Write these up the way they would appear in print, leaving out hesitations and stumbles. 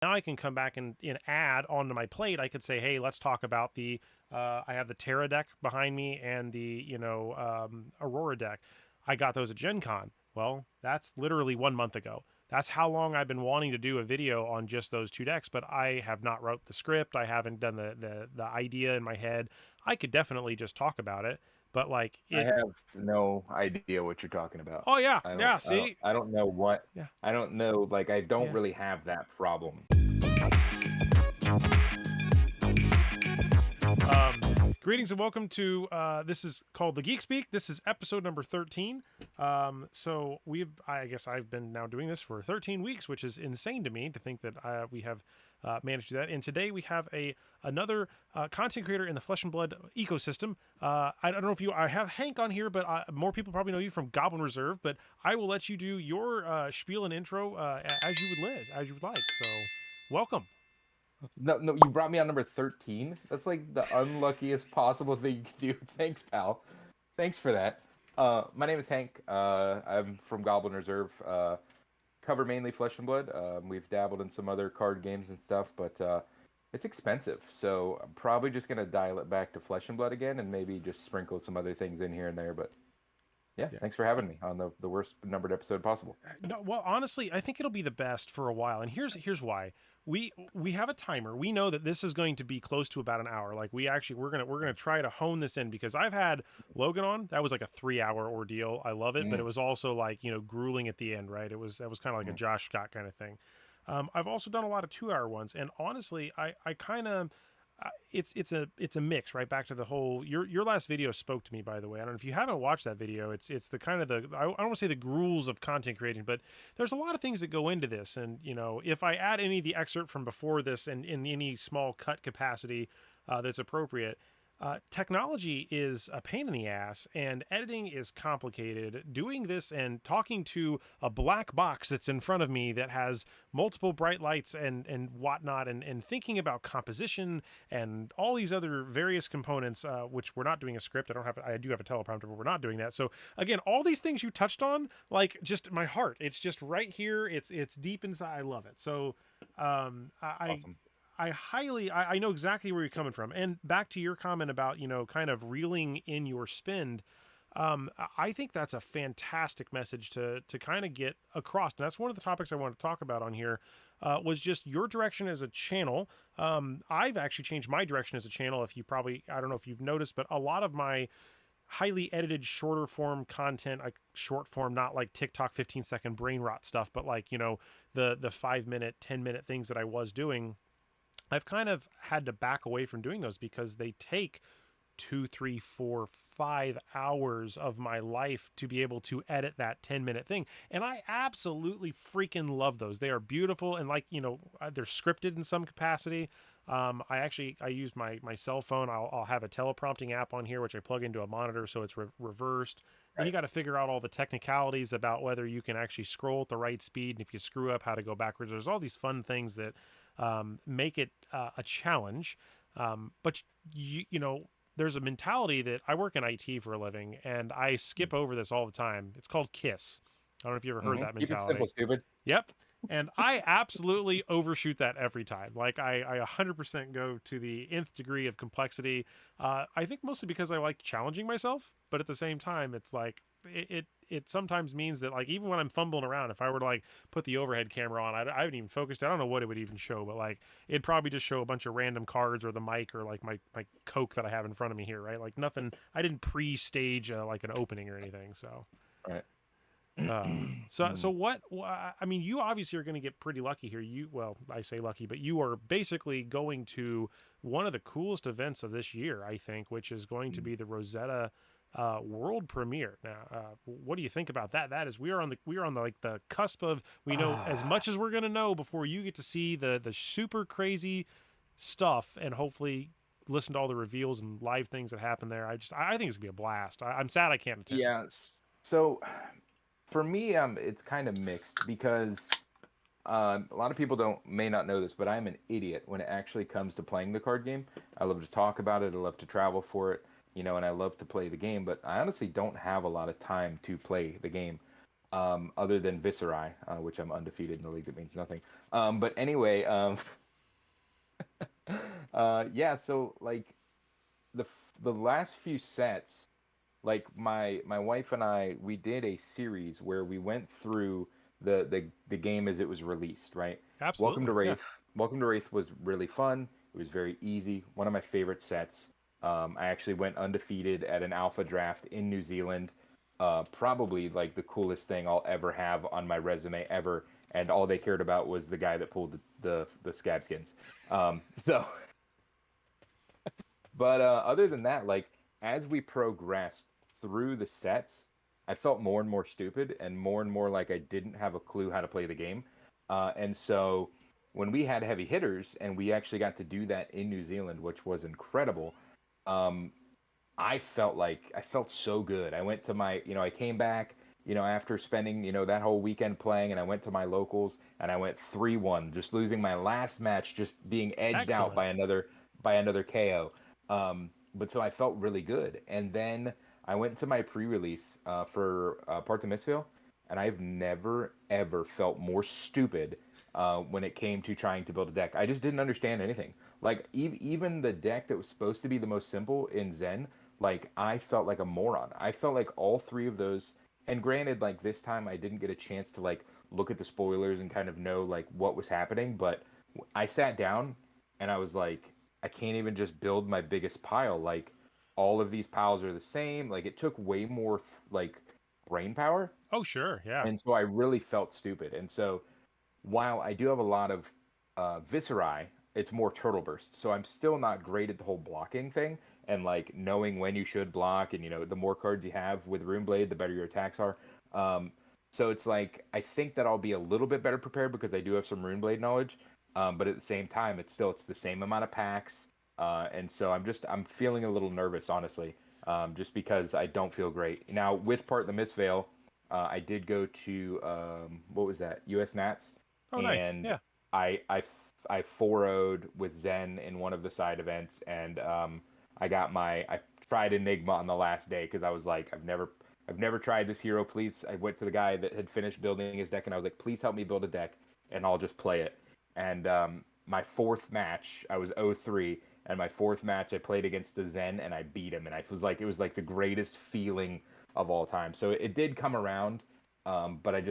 Now I can come back and add onto my plate. I could say, hey, let's talk about the. I have the Terra deck behind me and the Aurora deck. I got those at Gen Con. Well, that's literally 1 month ago. That's how long I've been wanting to do a video on just those two decks, but I have not wrote the script. I haven't done the idea in my head. I could definitely just talk about it, but like I it. have no idea what you're talking about. Oh yeah, I don't yeah. I don't See, I don't know what yeah, I don't know like I don't yeah. really have that problem. Greetings and welcome to this is called the Geek Speak. This is episode number 13. So I guess I've been now doing this for 13 weeks, which is insane to me to think that we have managed to do that. And today we have another content creator in the Flesh and Blood ecosystem. I don't know if I have Hank on here, but more people probably know you from Goblin Reserve. But I will let you do your spiel and intro as you would like. So welcome. No, no, you brought me on number 13. That's like the unluckiest possible thing you can do. Thanks, pal. Thanks for that. My name is Hank. I'm from Goblin Reserve. Cover mainly Flesh and Blood. We've dabbled in some other card games and stuff, but it's expensive. So I'm probably just gonna dial it back to Flesh and Blood again, and maybe just sprinkle some other things in here and there. But yeah, Yeah. thanks for having me on the worst numbered episode possible. No, well, honestly, I think it'll be the best for a while, and here's why. We have a timer. We know that this is going to be close to about an hour. Like we're gonna try to hone this in because I've had Logan on. That was like a 3 hour ordeal. I love it, but it Mm, was also like grueling at the end. Right? That was kind of like a mm. Josh Scott kind of thing. I've also done a lot of 2 hour ones, and honestly, I kind of it's a mix, right? Back to the whole your last video spoke to me, by the way. I don't know if you haven't watched that video. It's the kind of I don't want to say the gruels of content creating, but there's a lot of things that go into this. And if I add any of the excerpt from before this and in any small cut capacity that's appropriate, technology is a pain in the ass and editing is complicated. Doing this and talking to a black box that's in front of me that has multiple bright lights and whatnot, and thinking about composition and all these other various components, which we're not doing a script. I do have a teleprompter, but we're not doing that. So again, all these things you touched on, like just my heart, it's just right here. It's deep inside. I love it. So I Awesome. I know exactly where you're coming from. And back to your comment about, kind of reeling in your spend. I think that's a fantastic message to kind of get across. And that's one of the topics I want to talk about on here. Was just your direction as a channel. I've actually changed my direction as a channel. I don't know if you've noticed, but a lot of my highly edited shorter form content, like short form, not like TikTok 15-second brain rot stuff, but like the 5 minute 10 minute things that I was doing, I've kind of had to back away from doing those because they take 2, 3, 4, 5 hours of my life to be able to edit that 10-minute thing. And I absolutely freaking love those. They are beautiful and they're scripted in some capacity. I use my cell phone. I'll have a teleprompting app on here, which I plug into a monitor so it's reversed. Then you Right. got to figure out all the technicalities about whether you can actually scroll at the right speed, and if you screw up, how to go backwards. There's all these fun things that make it a challenge. But there's a mentality that I work in IT for a living, and I skip over this all the time. It's called KISS. I don't know if you ever heard that Keep it simple, mentality. stupid. Yep. And I absolutely overshoot that every time. Like I 100% go to the nth degree of complexity. I think mostly because I like challenging myself, but at the same time, it's like it sometimes means that like even when I'm fumbling around, if I were to like put the overhead camera on, I haven't even focused. I don't know what it would even show, but like it'd probably just show a bunch of random cards or the mic or like my Coke that I have in front of me here, right? Like nothing. I didn't pre-stage like an opening or anything, so. Right. So what? I mean, you obviously are going to get pretty lucky here. Well, I say lucky, but you are basically going to one of the coolest events of this year, I think, which is going to be the Rosetta world premiere. Now, what do you think about that? That is, we are on the like the cusp of we know as Ah, much as we're going to know before you get to see the super crazy stuff and hopefully listen to all the reveals and live things that happen there. I think it's gonna be a blast. I'm sad I can't attend. yeah. So for me, it's kind of mixed because a lot of people don't may not know this, but I'm an idiot when it actually comes to playing the card game. I love to talk about it. I love to travel for it, and I love to play the game. But I honestly don't have a lot of time to play the game. other than Viserai, which I'm undefeated in the league. That means nothing. But anyway, yeah. So like the last few sets, like my wife and I, we did a series where we went through the game as it was released, right? Welcome to Absolutely. Yeah. Wraith. Welcome to Wraith was really fun. It was very easy. One of my favorite sets. I actually went undefeated at an alpha draft in New Zealand. Probably like the coolest thing I'll ever have on my resume ever. And all they cared about was the guy that pulled the scab skins. So but other than that, like as we progressed through the sets, I felt more and more stupid and more like I didn't have a clue how to play the game. And so when we had heavy hitters and we actually got to do that in New Zealand, which was incredible, um, I felt so good. I went to my, I came back, after spending, that whole weekend playing, and I went to my locals and I went 3-1, just losing my last match, just being edged out Excellent. by another KO. But so I felt really good. And then I went to my pre-release for Part the Mistveil, and I've never ever felt more stupid when it came to trying to build a deck. I just didn't understand anything. Like even the deck that was supposed to be the most simple in Zen, like I felt like a moron. I felt like all three of those. And granted, like this time I didn't get a chance to like look at the spoilers and kind of know like what was happening, but I sat down and I was like, I can't even just build my biggest pile. Like all of these piles are the same. Like it took way more like brain power, Oh, sure. Yeah. and so I really felt stupid. And so while I do have a lot of Viserai, it's more turtle burst. So I'm still not great at the whole blocking thing and like knowing when you should block. And the more cards you have with Runeblade, the better your attacks are. Um, so it's like I think that I'll be a little bit better prepared because I do have some Runeblade knowledge. But at the same time, it's the same amount of packs. And so I'm feeling a little nervous, honestly, just because I don't feel great now with Part the Mistveil. I did go to what was that? U.S. Nats, Oh, nice. and Yeah. I 4-0'd with Zen in one of the side events, and I tried Enigma on the last day because I was like, I've never tried this hero. Please, I went to the guy that had finished building his deck, and I was like, please help me build a deck, and I'll just play it. And my fourth match, I was 0-3, and my fourth match, I played against the Zen, and I beat him, and I was like, it was like the greatest feeling of all time. So it did come around, but I'm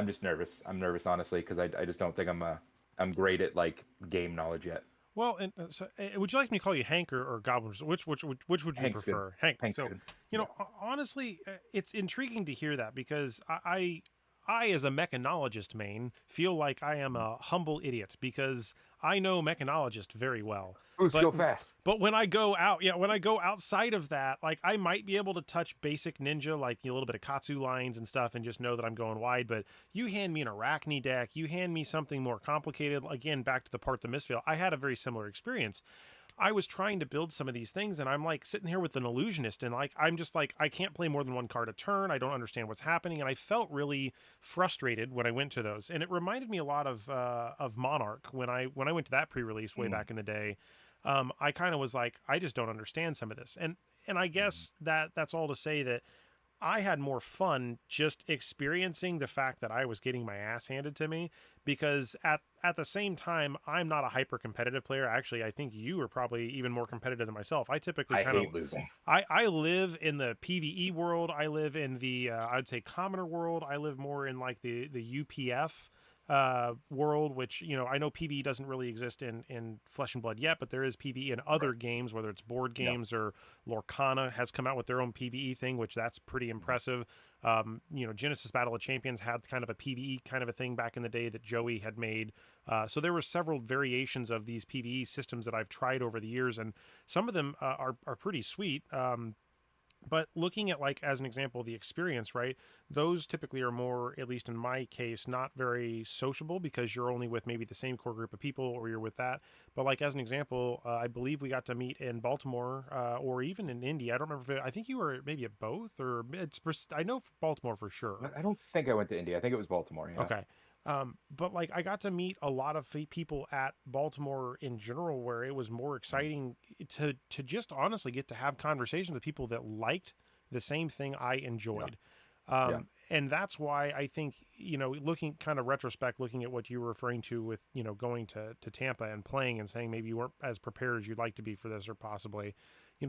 just nervous. I'm nervous honestly because I just don't think I'm great at like game knowledge yet. Well, and so, would you like me to call you Hank or Goblin? Which would you Hank's good. prefer, Hank? Hank's So, good. Yeah. honestly, it's intriguing to hear that because I, as a mechanologist main, feel like I am a humble idiot because I know mechanologist very well, Ooh, but skill fast. when I go out, yeah, when I go outside of that, like I might be able to touch basic ninja, like a little bit of Katsu lines and stuff, and just know that I'm going wide. But you hand me an Arachne deck, you hand me something more complicated. Again, back to the Part the Mistveil, I had a very similar experience. I was trying to build some of these things, and I'm like sitting here with an illusionist, and like I'm just like I can't play more than one card a turn. I don't understand what's happening, and I felt really frustrated when I went to those. And it reminded me a lot of Monarch when I went to that pre-release way Mm. back in the day. I kind of was like, I just don't understand some of this, and I Mhm. guess that's all to say that I had more fun just experiencing the fact that I was getting my ass handed to me because at the same time I'm not a hyper competitive player. Actually, I think you are probably even more competitive than myself. I typically I kind of hate losing. I live in the PvE world. I live in the I would say commoner world. I live more in like the UPF world, which I know PvE doesn't really exist in Flesh and Blood yet, but there is PvE in Right. other games, whether it's board No. games or Lorcana has come out with their own PvE thing, which that's pretty Mhm. impressive. Genesis Battle of Champions had kind of a PvE kind of a thing back in the day that Joey had made. So there were several variations of these PvE systems that I've tried over the years, and some of them are pretty sweet. But looking at, like, as an example, the experience, right? Those typically are more, at least in my case, not very sociable because you're only with maybe the same core group of people or you're with that. But like as an example, I believe we got to meet in Baltimore or even in Indy. I don't remember if I think you were maybe at both or I know Baltimore for sure. I don't think I went to India. I think it was Baltimore. Yeah. Okay. But like I got to meet a lot of people at Baltimore in general, where it was more Mhm. exciting to just honestly get to have conversations with people that liked the same thing I Yeah. enjoyed. Yeah. And that's why I think, looking kind of retrospect, looking at what you were referring to with, going to Tampa and playing and saying maybe you weren't as prepared as you'd like to be for this, or possibly,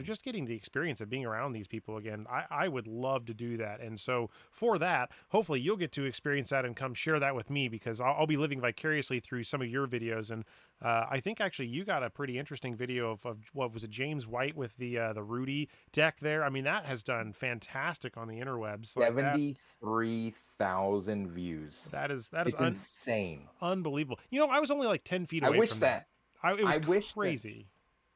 just getting the experience of being around these people again. I would love to do that. And so for that, hopefully you'll get to experience that and come share that with me, because I'll be living vicariously through some of your videos. And I think actually you got a pretty interesting video of what was it, James White with the Rudy deck there. I mean, that has done fantastic on the interwebs like that. 73,000 views. That is It's insane. unbelievable. I was only like 10 feet I away wish from that. that It was I wish that crazy.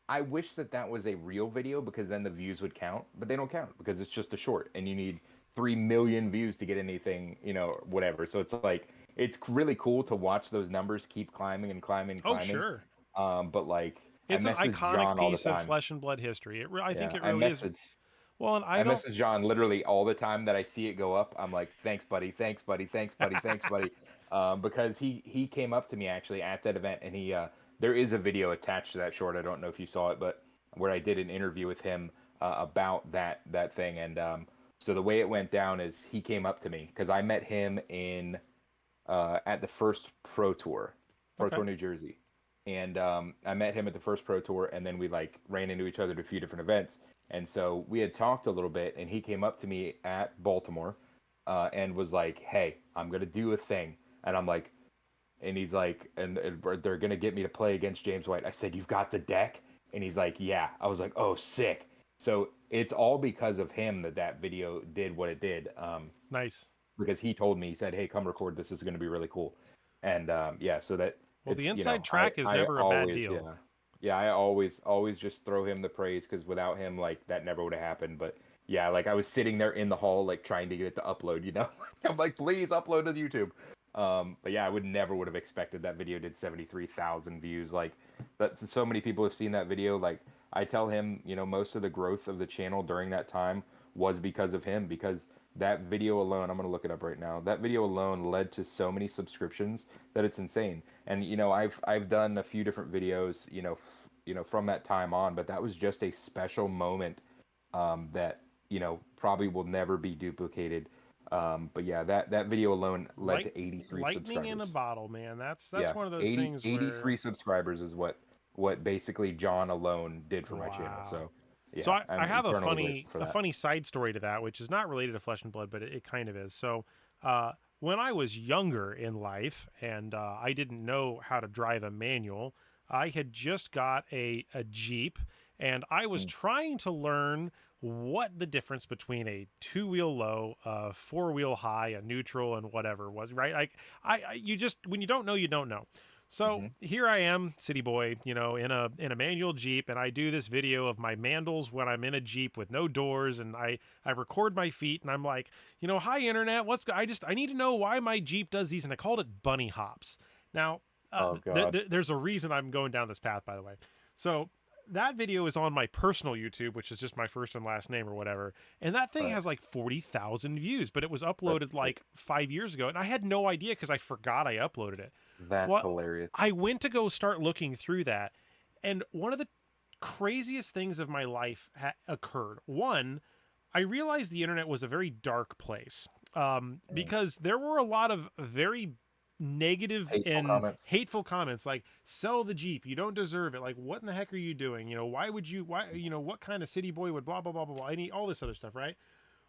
I wish that that was a real video, because then the views would count, but they don't count because it's just a short and you need 3 million views to get anything, whatever. So it's like, it's really cool to watch those numbers keep climbing and climbing and Oh, climbing. sure. But like, I It's an message iconic John all the piece of time. flesh and blood history. I think Yeah, it really is. Well, and I I don't. message John literally all the time that I see it go up. I'm like, thanks, buddy, thanks, buddy, thanks, buddy, thanks, buddy, because he came up to me actually at that event, and he there is a video attached to that short. I don't know if you saw it, but where I did an interview with him about that thing, and so the way it went down is he came up to me because I met him in at the first Pro Okay. Tour New Jersey, and I met him at the first Pro Tour, and then we like ran into each other at a few different events, and so we had talked a little bit, and he came up to me at Baltimore, and was like, "Hey, I'm gonna do a thing," and I'm like, and he's like, and they're gonna get me to play against James White. I said, "You've got the deck?" And he's like, "Yeah." I was like, "Oh, sick." So it's all because of him that video did what it did. Nice. Because he told me, he said, "Hey, come record. This is going to be really cool." And yeah, so that Well, the it's, inside I track is I never a bad always, deal. yeah, I always just throw him the praise, because without him, like, that never would have happened. But yeah, like, I was sitting there in the hall, like, trying to get it to upload. I'm like, please upload to YouTube. But yeah, I would have expected that video did 73,000 views. Like, that so many people have seen that video. Like, I tell him, most of the growth of the channel during that time was because of him, because that video alone, I'm gonna look it up right now. That video alone led to so many subscriptions that it's insane. And I've done a few different videos, from that time on, but that was just a special moment that probably will never be duplicated. But yeah, that video alone led Light to 83 lightning in a subscribers. bottle, man. That's Yeah, one of those 80 things 83 where, subscribers is what basically John alone did for my channel. wow. So So yeah, I I'm have a eternally grateful funny for a that. funny side story to that, which is not related to Flesh and Blood, but it kind of is. So when I was younger in life, and I didn't know how to drive a manual, I had just got a Jeep, and I was Mm. trying to learn what the difference between a two-wheel low, a four-wheel high, a neutral, and whatever was, right. Like, you just, when you don't know, you don't know. So Mhm. here I am, city boy, in a manual Jeep, and I do this video of my mandals when I'm in a Jeep with no doors, and I record my feet, and I'm like, hi internet, I need to know why my Jeep does these, and I called it bunny hops. Now, Oh God. there's a reason I'm going down this path, by the way. So that video is on my personal YouTube, which is just my first and last name or whatever. And that thing Right. has like 40,000 views, but it was That's uploaded sick. like 5 years ago. And I had no idea because I forgot I uploaded it. That's Well, hilarious. I went to go start looking through that. And one of the craziest things of my life occurred. One, I realized the internet was a very dark place, Mm. because there were a lot of very negative Hateful and comments. hateful comments like, sell the Jeep, you don't deserve it, like, what in the heck are you doing, why would you, why, what kind of city boy would blah blah blah blah blah, all this other stuff, right?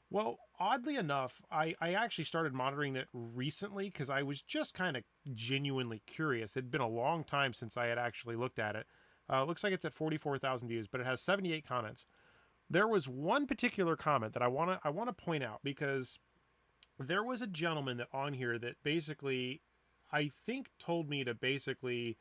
Well, oddly enough, I actually started monitoring it recently because I was just kind of genuinely curious. It'd been a long time since I had actually looked at it. Looks like it's at 44,000 views, but it has 78 comments. There was one particular comment that I want to point out, because there was a gentleman that on here that basically, I think, told me to basically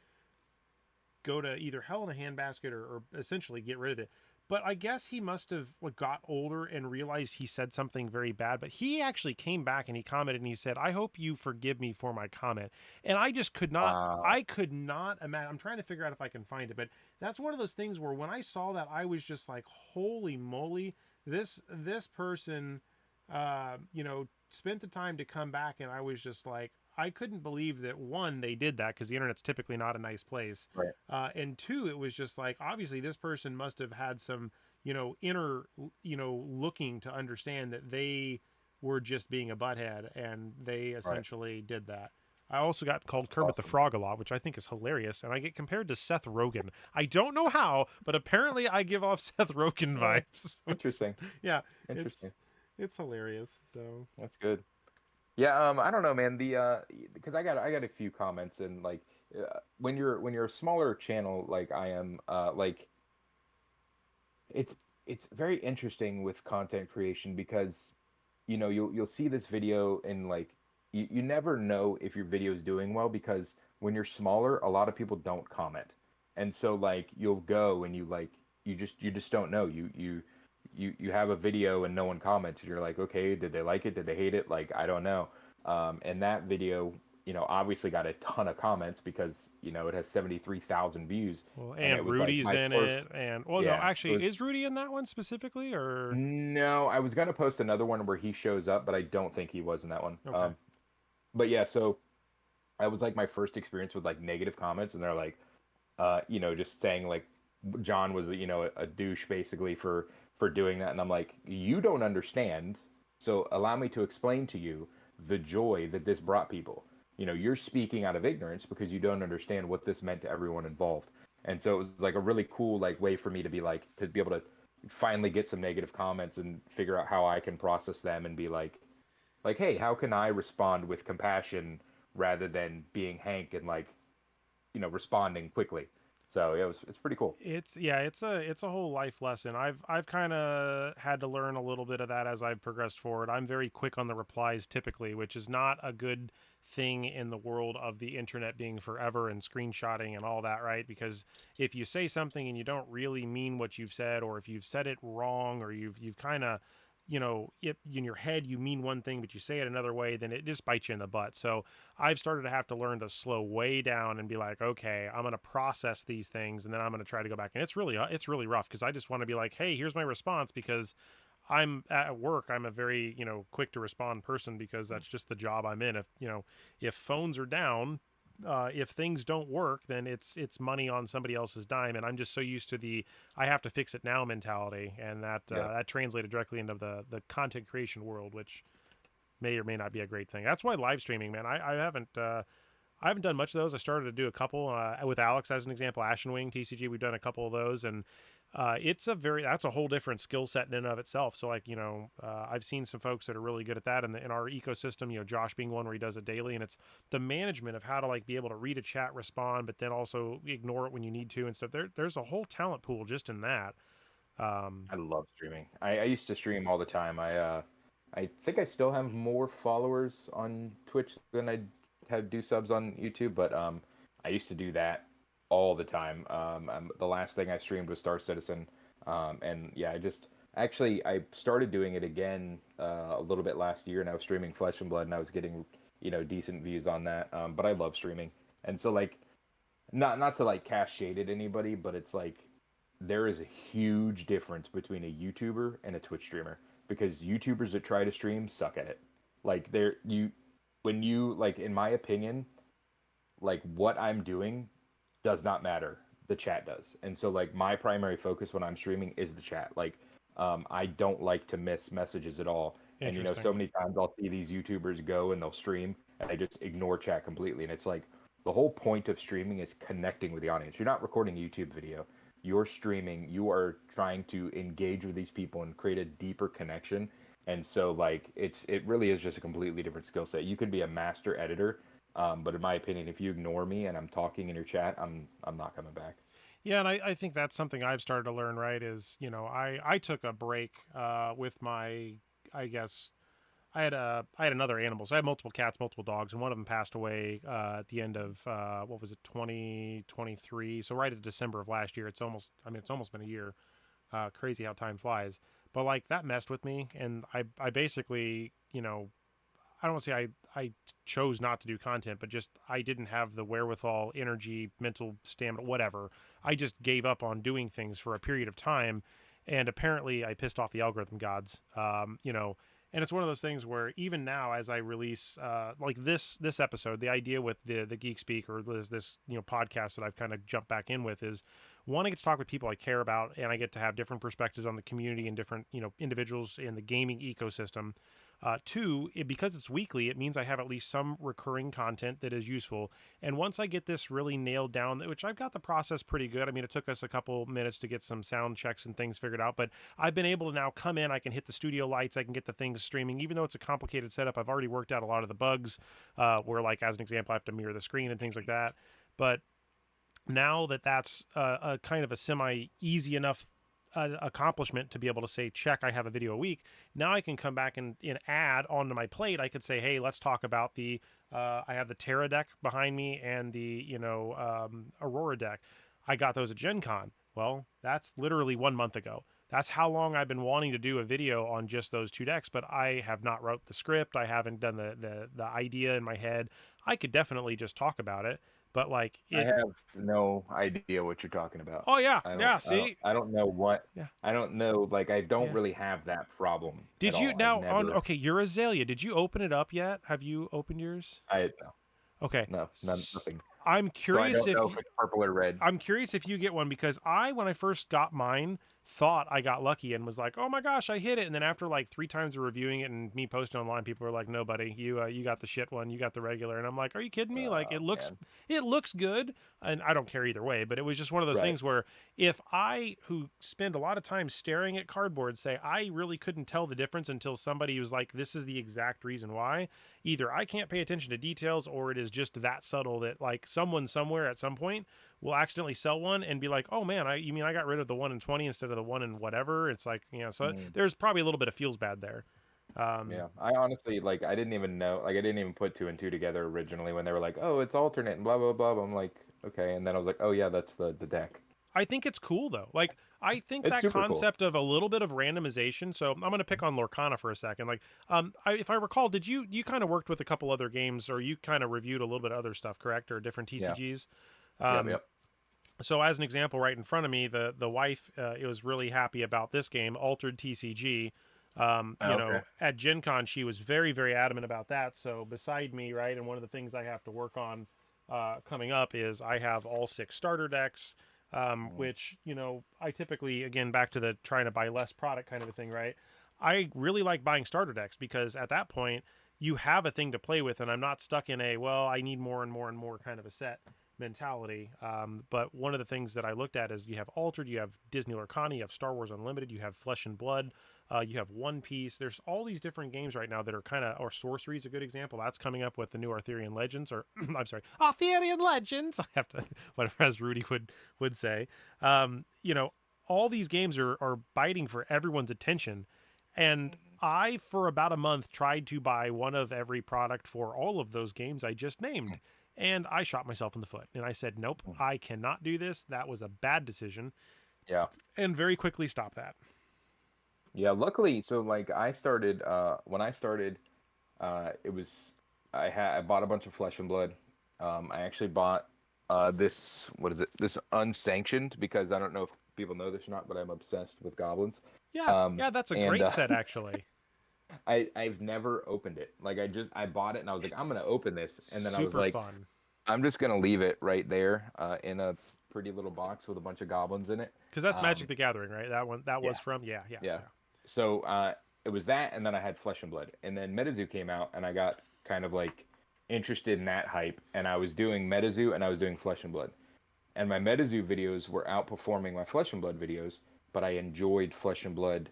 go to either hell in a handbasket, or essentially get rid of it. But I guess he must have, like, got older and realized he said something very bad. But he actually came back and he commented and he said, "I hope you forgive me for my comment." And I just could not. Wow. I could not imagine. I'm trying to figure out if I can find it, but that's one of those things where when I saw that, I was just like, "Holy moly! This person, spent the time to come back," and I was just like, I couldn't believe that, one, they did that because the internet's typically not a nice place, Right. and two, it was just like, obviously this person must have had some, inner, looking to understand that they were just being a butthead, and they Right. essentially did that. I also got called That's Kermit the awesome. Frog a lot, which I think is hilarious, and I get compared to Seth Rogen. I don't know how, but apparently I give off Seth Rogen Oh, vibes. interesting. Yeah, it's Interesting. it's hilarious. So That's good. Yeah, I don't know, man. Because I got a few comments and like when you're a smaller channel like I am, like it's it's very interesting with content creation because you'll see this video and like you never know if your video is doing well because when you're smaller, a lot of people don't comment. And so like you'll go and you just don't know. You have a video and no one comments and you're like, okay, did they like it? Did they hate it? Like I don't know. And that video, obviously got a ton of comments because, it has 73,000 views well, and it and was like Rudy's my in first. it, and well, no, Yeah, it actually, is was. Rudy in that one specifically, or No, I was gonna post another one where he shows up, but I don't think he was in that one. okay? But yeah, so I was like my first experience with like negative comments, and they're like, just saying like John was, a douche basically for doing that, and I'm like, you don't understand. So allow me to explain to you the joy that this brought people. You're speaking out of ignorance because you don't understand what this meant to everyone involved. And so it was like a really cool like way for me to be able to finally get some negative comments and figure out how I can process them and be like, hey, how can I respond with compassion rather than being Hank and like, responding quickly. So yeah, it's pretty cool. It's a whole life lesson. I've kind of had to learn a little bit of that as I've progressed forward. I'm very quick on the replies typically, which is not a good thing in the world of the internet being forever and screenshotting and all that, right? Because if you say something and you don't really mean what you've said, or if you've said it wrong, or you've kind of in your head you mean one thing but you say it another way, then it just bites you in the butt. So I've started to have to learn to slow way down and be like, okay, I'm going to process these things, and then I'm going to try to go back. And it's really rough because I just want to be like, hey, here's my response, because I'm at work. I'm a very, quick to respond person because that's just the job I'm in. If phones are down, if things don't work, then it's money on somebody else's dime, and I'm just so used to the I have to fix it now mentality, and Yeah. that translated directly into the content creation world, which may or may not be a great thing. That's why live streaming, man. I haven't done much of those. I started to do a couple with Alex as an example. Ashen Wing TCG, we've done a couple of those, and that's a whole different skill set in and of itself. So like I've seen some folks that are really good at that in our ecosystem. Josh being one where he does it daily, and it's the management of how to like be able to read a chat, respond, but then also ignore it when you need to and stuff. There's a whole talent pool just in that. Um, I love streaming. I used to stream all the time. I think I still have more followers on Twitch than I have do subs on YouTube, but I used to do that all the time. The last thing I streamed was Star Citizen, and yeah, I started doing it again a little bit last year, and I was streaming Flesh and Blood, and I was getting decent views on that. But I love streaming, and so like not to like cast shade at anybody, but it's like there is a huge difference between a YouTuber and a Twitch streamer because YouTubers that try to stream suck at it. Like they're you when you like in my opinion, like what I'm doing does not matter. The chat does. And so like my primary focus when I'm streaming is the chat. Like I don't like to miss messages at all. And so Interesting. many times I'll see these YouTubers go and they'll stream and they just ignore chat completely. And it's like the whole point of streaming is connecting with the audience. You're not recording a YouTube video. You're streaming. You are trying to engage with these people and create a deeper connection. And so like it really is just a completely different skill set. You could be a master editor, but in my opinion, if you ignore me and I'm talking in your chat, I'm not coming back. Yeah, and I think that's something I've started to learn, right? Is, I took a break with my, I guess, I had another animal. So I had multiple cats, multiple dogs, and one of them passed away at the end of what was it, 2023. So right at December of last year. It's almost been a year. Crazy how time flies. But like that messed with me, and I basically, I don't want to say I chose not to do content, but just I didn't have the wherewithal, energy, mental stamina, whatever. I just gave up on doing things for a period of time, and apparently I pissed off the algorithm gods. And it's one of those things where even now, as I release like this episode, the idea with the Geek Speak, or this podcast that I've kind of jumped back in with, is one, I get to talk with people I care about, and I get to have different perspectives on the community and different individuals in the gaming ecosystem. Two, because it's weekly, it means I have at least some recurring content that is useful. And once I get this really nailed down, which I've got the process pretty good. I mean, it took us a couple minutes to get some sound checks and things figured out, but I've been able to now come in. I can hit the studio lights. I can get the things streaming, even though it's a complicated setup. I've already worked out a lot of the bugs, where, like, as an example, I have to mirror the screen and things like that. But now that that's a kind of a semi easy enough accomplishment to be able to say, check, I have a video a week. Now I can come back and add onto my plate. I could say, hey, let's talk about the I have the Terra deck behind me and the Aurora deck. I got those at Gen Con. Well, that's literally 1 month ago. That's how long I've been wanting to do a video on just those two decks, but I have not wrote the script. I haven't done the idea in my head. I could definitely just talk about it, but like I have no idea what you're talking about. Oh yeah, I don't, yeah. See, I don't know what. Yeah. I don't know. Like, I don't Yeah. really have that problem. Did at you all. now I've on never- okay, your Azalea, did you open it up yet? Have you opened yours? No, Okay. nothing. I'm So I curious don't if know if it's purple or red. I'm curious if you get one, because when I first got mine, thought I got lucky and was like, oh my gosh, I hit it. And then after like 3 times of reviewing it and me posting online, people were like, no, buddy, you got the shit one, you got the regular. And I'm like, are you kidding me? Like, it looks good, and I don't care either way. But it was just one of those things where if I, who spend a lot of time staring at cardboard, say I really couldn't tell the difference until somebody was like, this is the exact reason why. Either I can't pay attention to details, or it is just that subtle that like someone somewhere at some point will accidentally sell one and be like, oh man, you mean I got rid of the 1 in 20 instead of the 1 in whatever? It's like, so there's probably a little bit of feels bad there. Yeah, I honestly, like, I didn't even know, like, I didn't even put 2 and 2 together originally when they were like, oh, it's alternate and blah blah blah. I'm like, okay, and then I was like, oh yeah, that's the deck. I think it's cool though. Like, I think It's that super cool. concept of a little bit of randomization. So I'm going to pick on Lorcana for a second. Like, if I recall, did you kind of worked with a couple other games, or you kind of reviewed a little bit of other stuff, correct? Or different TCGs? Yep. So as an example, right in front of me, the wife was really happy about this game, Altered TCG. You know, at Gen Con, she was very, very adamant about that. So beside me, right, and one of the things I have to work on coming up is I have all 6 starter decks, which, I typically, again, back to the trying to buy less product kind of a thing, right? I really like buying starter decks, because at that point you have a thing to play with, and I'm not stuck in I need more and more and more kind of a set mentality. But one of the things that I looked at is you have Altered, you have Disney Lorcana, you have Star Wars Unlimited, you have Flesh and Blood, you have One Piece. There's all these different games right now that are or Sorcery is a good example. That's coming up with the new Arthurian Legends, or I'm sorry, Arthurian Legends. I have to, whatever, as Rudy would say. All these games are biting for everyone's attention. And I, for about a month, tried to buy one of every product for all of those games I just named. And I shot myself in the foot. And I said, nope, I cannot do this. That was a bad decision. Yeah. And very quickly stopped that. Yeah, luckily, so like I started when I started, it was I bought a bunch of Flesh and Blood. I actually bought this unsanctioned, because I don't know if people know this or not, but I'm obsessed with goblins. Yeah, that's a great set actually. I've never opened it. Like, I bought it and I was like, I'm gonna open this, and then I was like, fun. I'm just gonna leave it right there in a pretty little box with a bunch of goblins in it. Because that's Magic the Gathering, right? That one was from yeah. So it was that, and then I had Flesh and Blood, and then MetaZoo came out, and I got kind of like interested in that hype, and I was doing MetaZoo and I was doing Flesh and Blood, and my MetaZoo videos were outperforming my Flesh and Blood videos, but I enjoyed Flesh and Blood.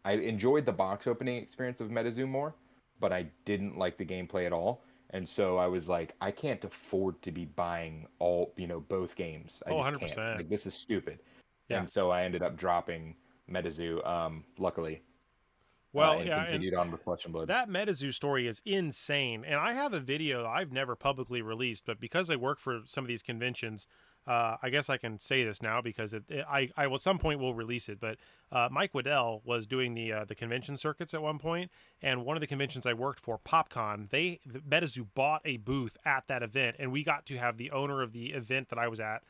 I enjoyed the box opening experience of MetaZoo more, but I didn't like the gameplay at all. And so I was like, I can't afford to be buying both games. I just 100%. can't. Like, this is stupid. Yeah. And so I ended up dropping MetaZoo, luckily. Well, and continued on with Flesh and Blood. That MetaZoo story is insane. And I have a video that I've never publicly released, but because I work for some of these conventions, I guess I can say this now, because I will at some point will release it. But Mike Waddell was doing the convention circuits at one point, and one of the conventions I worked for, PopCon, MetaZoo bought a booth at that event, and we got to have the owner of the event that I was at,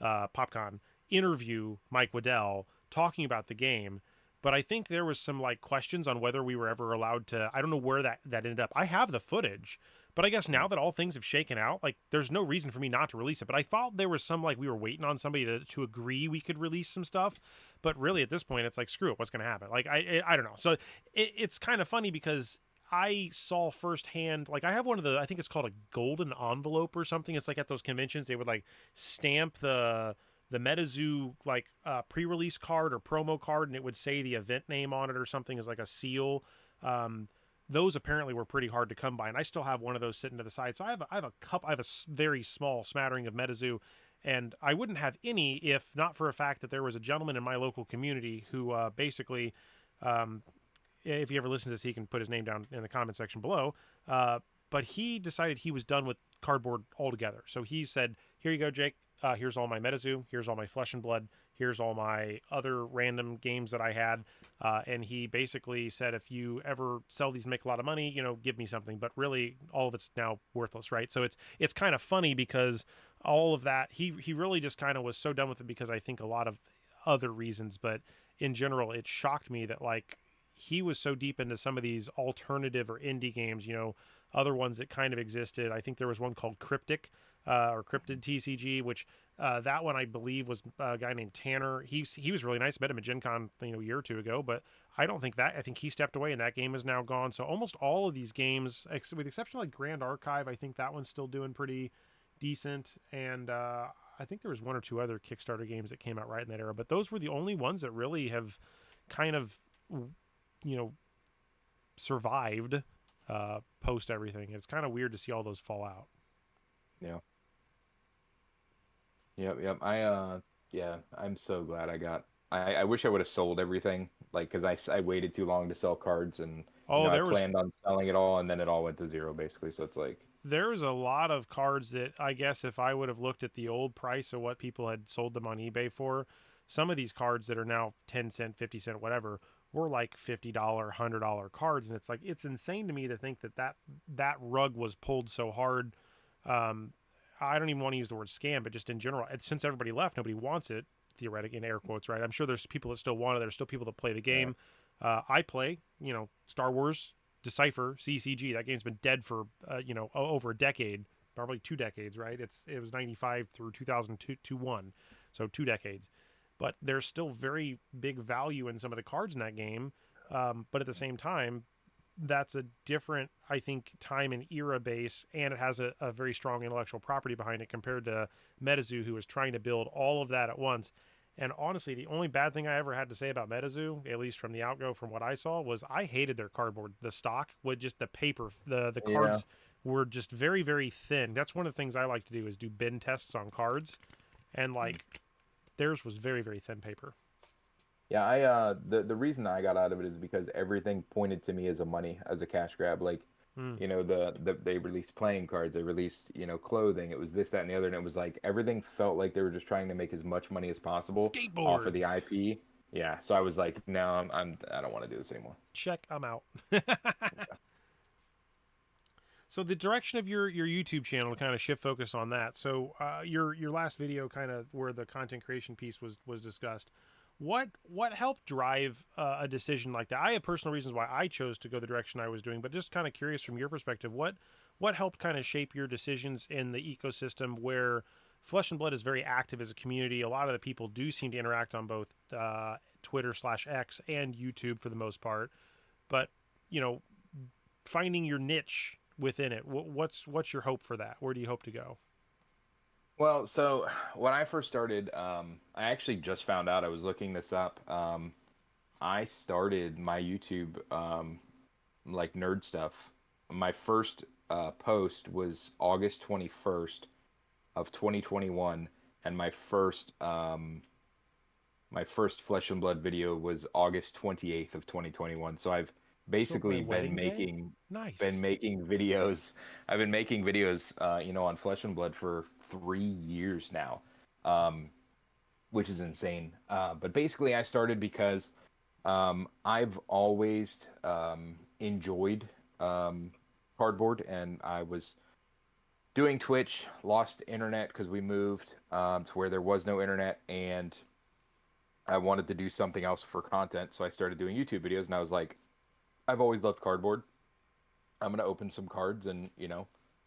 PopCon, interview Mike Waddell talking about the game. But I think there was some questions on whether we were ever allowed to. I don't know where that ended up. I have the footage, but I guess now that all things have shaken out, there's no reason for me not to release it. But I thought there was some we were waiting on somebody to agree we could release some stuff. But really, at this point, it's screw it. What's going to happen? I don't know. So it's kind of funny, because I saw firsthand, like I have one of the, I think it's called a golden envelope or something. It's like at those conventions they would like stamp the MetaZoo like pre-release card or promo card, and it would say the event name on it or something as like a seal. Um, those apparently were pretty hard to come by, and I still have one of those sitting to the side. So I have a couple, I have a very small smattering of MetaZoo, and I wouldn't have any if not for a fact that there was a gentleman in my local community who basically, um, if he ever listens to this, he can put his name down in the comment section below. But he decided he was done with cardboard altogether. So he said, "Here you go, Jake. Here's all my MetaZoo. Here's all my Flesh and Blood. Here's all my other random games that I had." And he basically said, "If you ever sell these and make a lot of money, give me something." But really, all of it's now worthless, right? So it's kind of funny because all of that, he really just kind of was so done with it because I think a lot of other reasons, but in general, it shocked me that like he was so deep into some of these alternative or indie games, other ones that kind of existed. I think there was one called Cryptic or Cryptid TCG, which that one I believe was a guy named Tanner. He was really nice. I met him at Gen Con a year or two ago, but I think he stepped away and that game is now gone. So almost all of these games, with the exception of like Grand Archive, I think that one's still doing pretty decent. And I think there was one or two other Kickstarter games that came out right in that era, but those were the only ones that really have kind of you know survived post everything. It's kind of weird to see all those fall out. Yeah. Yep. Yeah, I'm so glad I got. I wish I would have sold everything, like, because I waited too long to sell cards, and Oh, I planned on selling it all, and then it all went to zero basically. So it's like, there's a lot of cards that I guess if I would have looked at the old price of what people had sold them on eBay for, some of these cards that are now 10 cent, 50 cent, whatever, were like $50, $100 cards, and it's like it's insane to me to think that rug was pulled so hard. Um, I don't even want to use the word scam, but just in general, since everybody left, nobody wants it. Theoretically, in air quotes, right? I'm sure there's people that still want it. There's still people that play the yeah, game. I play, Star Wars, Decipher, CCG. That game's been dead for over a decade, probably 2 decades, right? It was 95 through 2002 1, so 2 decades. But there's still very big value in some of the cards in that game. But at the same time, that's a different, I think, time and era base, and it has a very strong intellectual property behind it compared to MetaZoo, who was trying to build all of that at once. And honestly, the only bad thing I ever had to say about MetaZoo, at least from the outgo, from what I saw, was I hated their cardboard. The stock with just the paper, the yeah. cards were just very, very thin. That's one of the things I like to do is do bin tests on cards, and like theirs was very, very thin paper. Yeah, the reason I got out of it is because everything pointed to me as a cash grab. Like, Mm. they released playing cards, they released, clothing. It was this, that, and the other, and it was like everything felt like they were just trying to make as much money as possible off of the Skateboards. IP. Yeah, so I was like, no, I don't want to do this anymore. Check, I'm out. So the direction of your YouTube channel to kind of shift focus on that. So your last video, kind of where the content creation piece was discussed. What helped drive a decision like that? I have personal reasons why I chose to go the direction I was doing, but just kind of curious from your perspective, what helped kind of shape your decisions in the ecosystem where Flesh and Blood is very active as a community. A lot of the people do seem to interact on both Twitter/X and YouTube for the most part, but you know, finding your niche within it. What's your hope for that? Where do you hope to go? Well, so when I first started, I actually just found out. I was looking this up. I started my YouTube, like, nerd stuff. My first post was August 21st of 2021, and my first Flesh and Blood video was August 28th of 2021. So I've So my basically been wedding day? making Nice. been making videos. I've been making videos, on Flesh and Blood for 3 years now, um, which is insane. But basically, I started because I've always enjoyed cardboard, and I was doing Twitch, lost internet because we moved to where there was no internet, and I wanted to do something else for content, so I started doing YouTube videos, and I was like, I've always loved cardboard. I'm gonna open some cards, and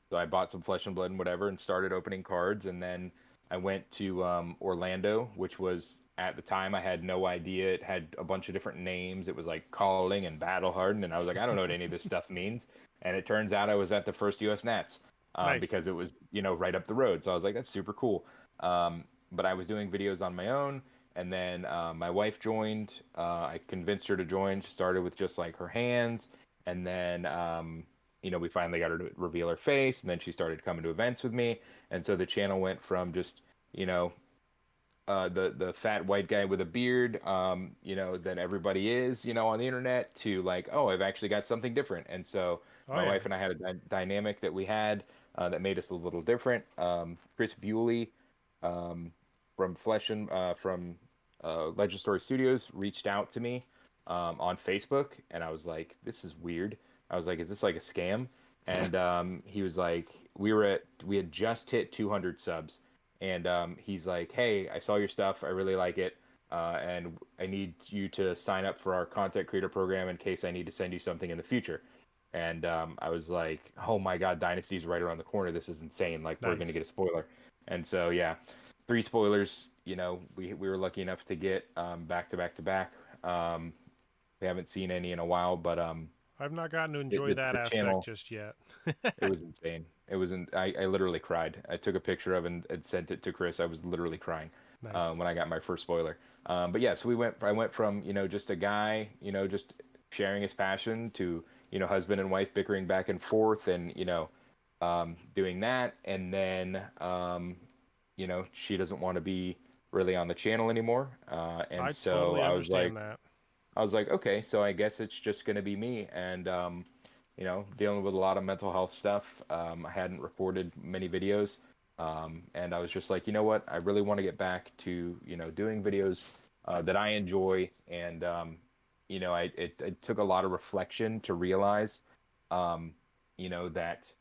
so I bought some Flesh and Blood and whatever, and started opening cards, and then I went to Orlando, which was at the time I had no idea. It had a bunch of different names. It was like calling and battle hardened, and I was like, I don't know what any of this stuff means. And it turns out I was at the first U.S. Nats Nice. because it was right up the road. So I was like, that's super cool. But I was doing videos on my own, and then my wife joined. I convinced her to join. She started with just like her hands, and then we finally got her to reveal her face, and then she started coming to events with me, and so the channel went from just you know the fat white guy with a beard, that everybody is, on the internet, to like, oh, I've actually got something different. And so Oh my yeah. wife and I had a dynamic that we had that made us a little different. Chris Bewley um, from Legendary Studios reached out to me on Facebook, and I was like, this is weird. I was like, is this like a scam? And he was like, we had just hit 200 subs, and he's like, "Hey, I saw your stuff. I really like it, and I need you to sign up for our content creator program in case I need to send you something in the future." And I was like, "Oh my God, Dynasty's right around the corner. This is insane. Like, we're gonna Nice. get a spoiler." And so yeah, 3 spoilers. We were lucky enough to get back to back to back. We haven't seen any in a while, but I've not gotten to the, enjoy the, that the aspect channel, just yet. it was insane. I literally cried. I took a picture of and sent it to Chris. I was literally crying Nice. when I got my first spoiler. But yeah, so I went from, just a guy, just sharing his passion to, husband and wife bickering back and forth and, doing that. And then, she doesn't want to be really on the channel anymore. And I so totally understand that. I was like, okay, so I guess it's just going to be me. And, dealing with a lot of mental health stuff. I hadn't recorded many videos. And I was just like, you know what? I really want to get back to, doing videos that I enjoy. And, it took a lot of reflection to realize, um, that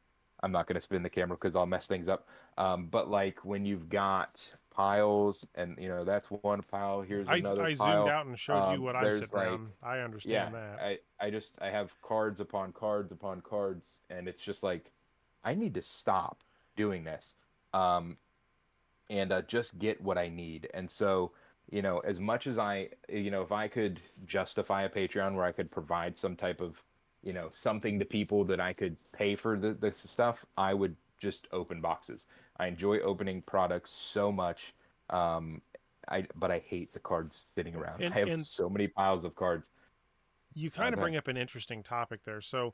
I'm not going to spin the camera because I'll mess things up. But like when you've got piles and, that's one pile, here's another I zoomed pile. out and showed you what I'm There's sitting like, around. I yeah, understand that. I have cards upon cards upon cards, and it's just like I need to stop doing this, um, and just get what I need. And so, as much as if I could justify a Patreon where I could provide some type of, something to people that I could pay for the stuff, I would just open boxes. I enjoy opening products so much. Um, but I hate the cards sitting around. I have And so many piles of cards. you kind of Go ahead. bring up an interesting topic there. So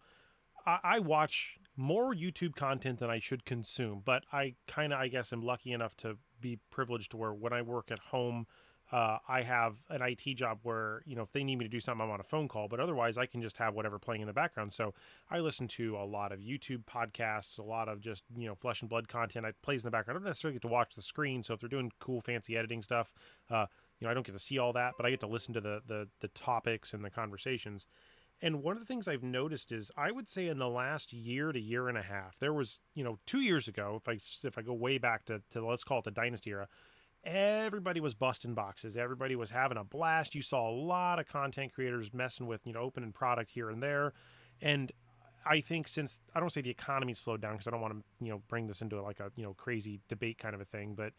I watch more YouTube content than I should consume, but I kind of, I guess, am lucky enough to be privileged to where when I work at home, I have an IT job where, if they need me to do something, I'm on a phone call, but otherwise I can just have whatever playing in the background. So I listen to a lot of YouTube podcasts, a lot of just, flesh and blood content. It plays in the background. I don't necessarily get to watch the screen. So if they're doing cool, fancy editing stuff, I don't get to see all that, but I get to listen to the topics and the conversations. And one of the things I've noticed is I would say in the last year to year and a half, there was, 2 years ago, if I go way back to let's call it the dynasty era, everybody was busting boxes. Everybody was having a blast. You saw a lot of content creators messing with, opening product here and there. And I think since I don't say the economy slowed down because I don't want to, bring this into like a, crazy debate kind of a thing, but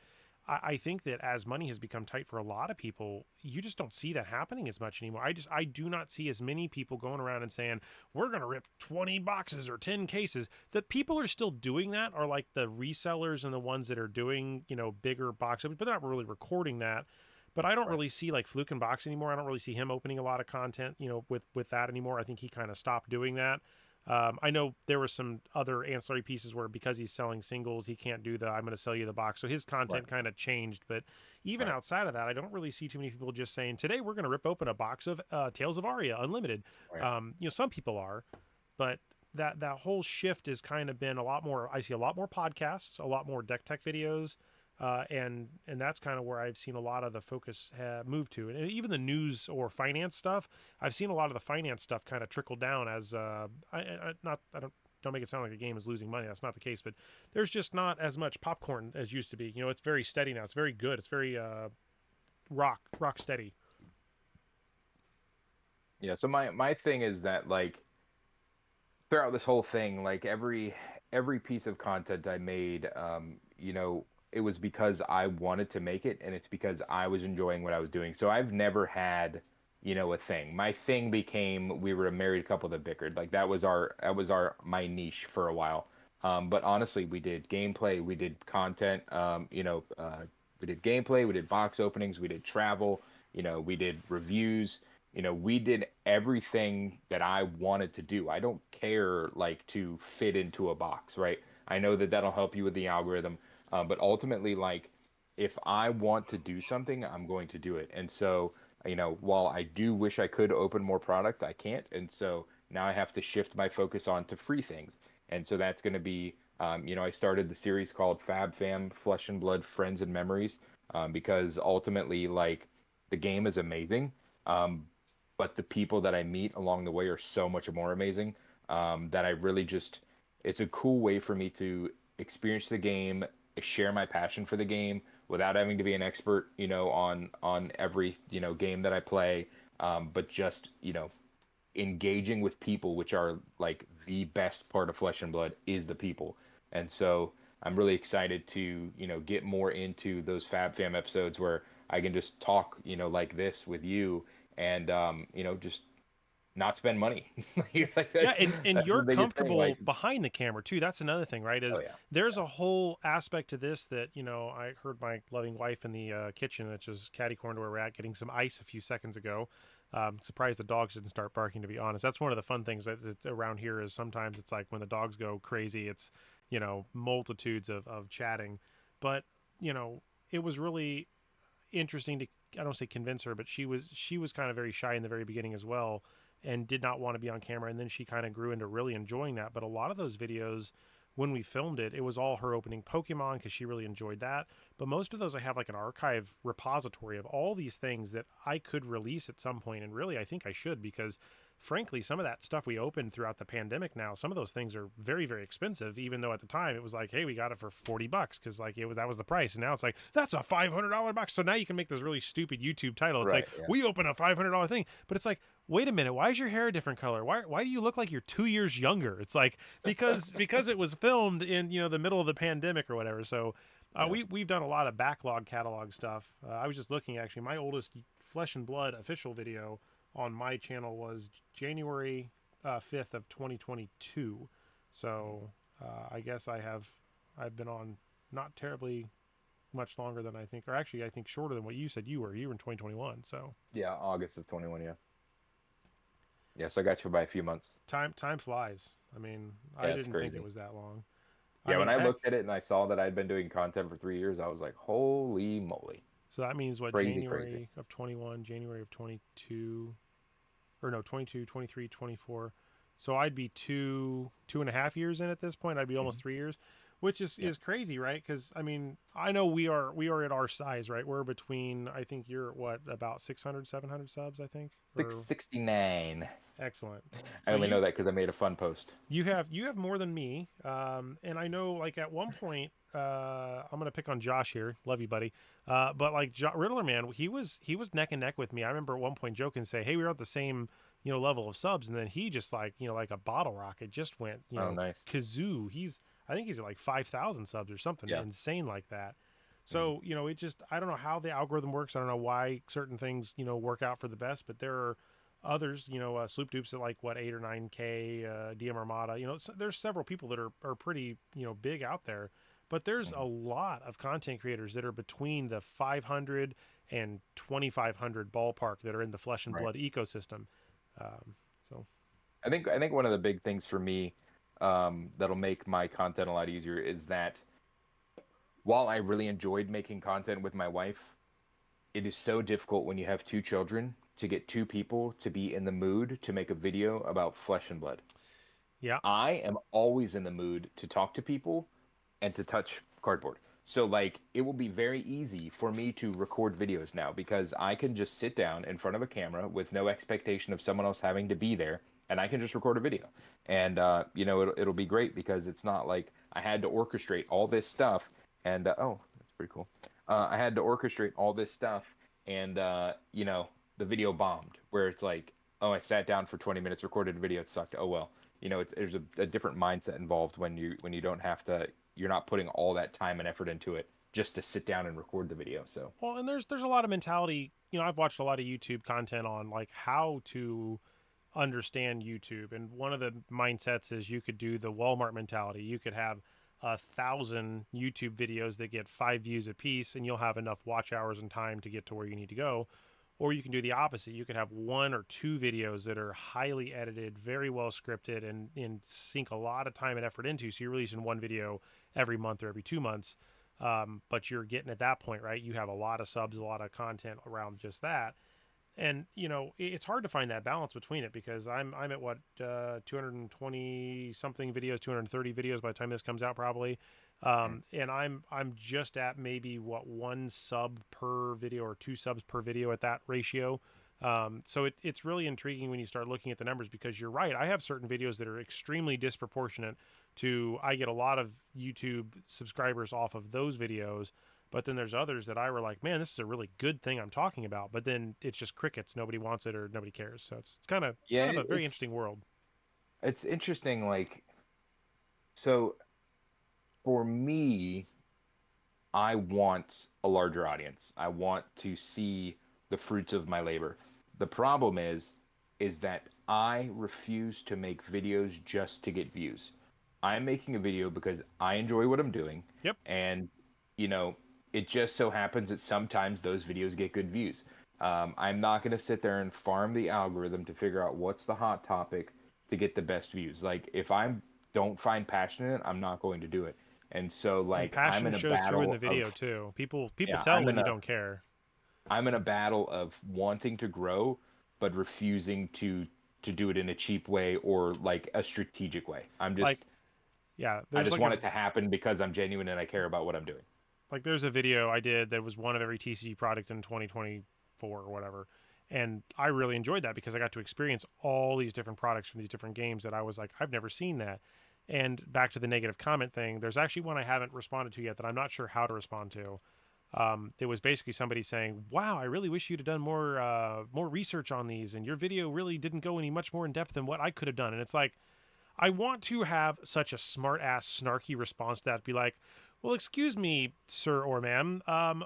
I think that as money has become tight for a lot of people, you just don't see that happening as much anymore. I do not see as many people going around and saying, we're going to rip 20 boxes or 10 cases. The people are still doing that are like the resellers and the ones that are doing, bigger boxes, but not really recording that. But I don't Right. really see like Fluke and Box anymore. I don't really see him opening a lot of content, with that anymore. I think he kind of stopped doing that. I know there were some other ancillary pieces where because he's selling singles, he can't do the I'm going to sell you the box. So his Right. content kind of changed. But even Right. outside of that, I don't really see too many people just saying, today we're going to rip open a box of Tales of Aria Unlimited. Right. Some people are, but that whole shift has kind of been a lot more. I see a lot more podcasts, a lot more deck tech videos. And that's kind of where I've seen a lot of the focus move to, and even the news or finance stuff. I've seen a lot of the finance stuff kind of trickle down as I don't make it sound like the game is losing money. That's not the case, but there's just not as much popcorn as used to be. It's very steady now. It's very good. It's very rock steady. Yeah. So my thing is that like throughout this whole thing, like every piece of content I made, it was because I wanted to make it, and it's because I was enjoying what I was doing. So I've never had, a thing. My thing became we were a married couple that bickered. Like that was our my niche for a while. But honestly, we did gameplay, we did content, we did gameplay, we did box openings, we did travel, we did reviews, we did everything that I wanted to do. I don't care like to fit into a box, right? I know that that'll help you with the algorithm, but ultimately, like, if I want to do something, I'm going to do it. And so, while I do wish I could open more product, I can't. And so now I have to shift my focus on to free things. And so that's going to be, I started the series called Fab Fam, Flesh and Blood, Friends and Memories, because ultimately, like, the game is amazing, but the people that I meet along the way are so much more amazing, that I really just, it's a cool way for me to experience the game, share my passion for the game without having to be an expert, on every, game that I play, but just, engaging with people, which are like the best part of Flesh and Blood is the people. And so I'm really excited to, get more into those Fab Fam episodes where I can just talk, like this with you and, just not spend money. Like Yeah, that's and that's the you're biggest thing. comfortable Like, behind the camera too. That's another thing, right? oh Is yeah, there's a whole aspect to this that I heard my loving wife in the kitchen, which is catty corner where we're at, getting some ice a few seconds ago. Surprised the dogs didn't start barking. To be honest, that's one of the fun things that around here is sometimes it's like when the dogs go crazy, it's multitudes of chatting, but it was really interesting to, I don't say convince her, but she was kind of very shy in the very beginning as well, and did not want to be on camera, and then she kind of grew into really enjoying that. But a lot of those videos, when we filmed it, it was all her opening Pokemon because she really enjoyed that. But most of those, I have like an archive repository of all these things that I could release at some point, and really I think I should, because frankly, some of that stuff we opened throughout the pandemic, now some of those things are very, very expensive, even though at the time it was like, hey, we got it for $40 because like that was the price. And now it's like, that's a $500 box. So now you can make this really stupid YouTube title. It's right, like, yeah, we open a $500 thing, but it's like, wait a minute, why is your hair a different color? Why do you look like you're 2 years younger? It's like, because it was filmed in the middle of the pandemic or whatever. So yeah. we've done a lot of backlog catalog stuff. I was just looking, actually, my oldest Flesh and Blood official video on my channel was January 5th of 2022. So I guess I've been on not terribly much longer than I think, or actually I think shorter than what you said you were. You were in 2021. So Yeah, August of 21, yeah. Yeah, so I got you by a few months. time flies. I mean, I Yeah, it's didn't think it crazy. was that long. I Yeah, when mean, I heck. looked at it and I saw that I'd been doing content for 3 years, I was like, holy moly. So that means what, Crazy, crazy. January of 21, January of 22, or no, 22, 23, 24. So I'd be 2.5 years in at this point. I'd be almost Hmm. 3 years, which is Yeah. is crazy, right? Because I mean, I know we are at our size, right? We're between, I think you're at what, about 600, 700 subs, I think, or 669. excellent. I So only know that because I made a fun post. you have more than me, and I know like at one point, I'm gonna pick on Josh here. Love you, buddy. But like Riddler, man, he was neck and neck with me. I remember at one point joking, say, "Hey, we were at the same level of subs," and then he just like like a bottle rocket just went Oh, nice. kazoo. I think he's at like 5,000 subs or something Yeah. insane like that. Hmm. So it just, I don't know how the algorithm works. I don't know why certain things work out for the best, but there are others, Sloop Dupes at like what, 8 or 9K, DM Armada. There's several people that are pretty big out there, but there's a Hmm. lot of content creators that are between the 500 and 2,500 ballpark that are in the Flesh and Right. Blood ecosystem. So I think one of the big things for me, that'll make my content a lot easier is that while I really enjoyed making content with my wife, it is so difficult when you have two children to get two people to be in the mood to make a video about Flesh and Blood. yeah, I am always in the mood to talk to people and to touch cardboard. So like it will be very easy for me to record videos now because I can just sit down in front of a camera with no expectation of someone else having to be there, and I can just record a video. And it'll be great because it's not like I had to orchestrate all this stuff. And oh, that's pretty cool. I had to orchestrate all this stuff, and the video bombed. Where it's like, oh, I sat down for 20 minutes, recorded a video, it sucked. Oh well. There's a different mindset involved when you don't have to, you're not putting all that time and effort into it just to sit down and record the video. So Well, and there's a lot of mentality. You know, I've watched a lot of YouTube content on like how to understand YouTube, and one of the mindsets is you could do the Walmart mentality. You could have 1,000 YouTube videos that get 5 views a piece, and you'll have enough watch hours and time to get to where you need to go. Or you can do the opposite. You could have 1 or 2 videos that are highly edited, very well scripted, and sink a lot of time and effort into. So you're releasing one video every month or every 2 months. But you're getting at that point, right? You have a lot of subs, a lot of content around just that. And you know it's hard to find that balance between it because I'm at what 220 something videos, 230 videos by the time this comes out probably, mm, and I'm just at maybe what 1 sub per video or 2 subs per video at that ratio. So it's really intriguing when you start looking at the numbers because you're right. I have certain videos that are extremely disproportionate to I get a lot of YouTube subscribers off of those videos, but then there's others that I were like, man, this is a really good thing I'm talking about. But then it's just crickets. Nobody wants it or nobody cares. So it's yeah, kind of a very interesting world. it's interesting. Like, so for me, I want a larger audience. I want to see the fruits of my labor. The problem is that I refuse to make videos just to get views. I'm making a video because I enjoy what I'm doing, Yep. and you know, it just so happens that sometimes those videos get good views. I'm not going to sit there and farm the algorithm to figure out what's the hot topic to get the best views. Like, if I don't find passion in it, I'm not going to do it. And so, And like, I'm passion in a shows through in battle the video of, too. People yeah, tell when you don't care. I'm in a battle of wanting to grow, but refusing to do it in a cheap way or like a strategic way. Like yeah, I there's just like a want it to happen because I'm genuine and I care about what I'm doing. there's a video I did that was one of every TCG product in 2024 or whatever. And I really enjoyed that because I got to experience all these different products from these different games that I was like, I've never seen that. And back to the negative comment thing, there's actually one I haven't responded to yet that I'm not sure how to respond to. It was basically somebody saying, "Wow, I really wish you'd have done more research on these, and your video really didn't go any much more in depth than what I could have done." And it's like, I want to have such a smart ass, snarky response to that. Be like, "Well, excuse me, sir or ma'am.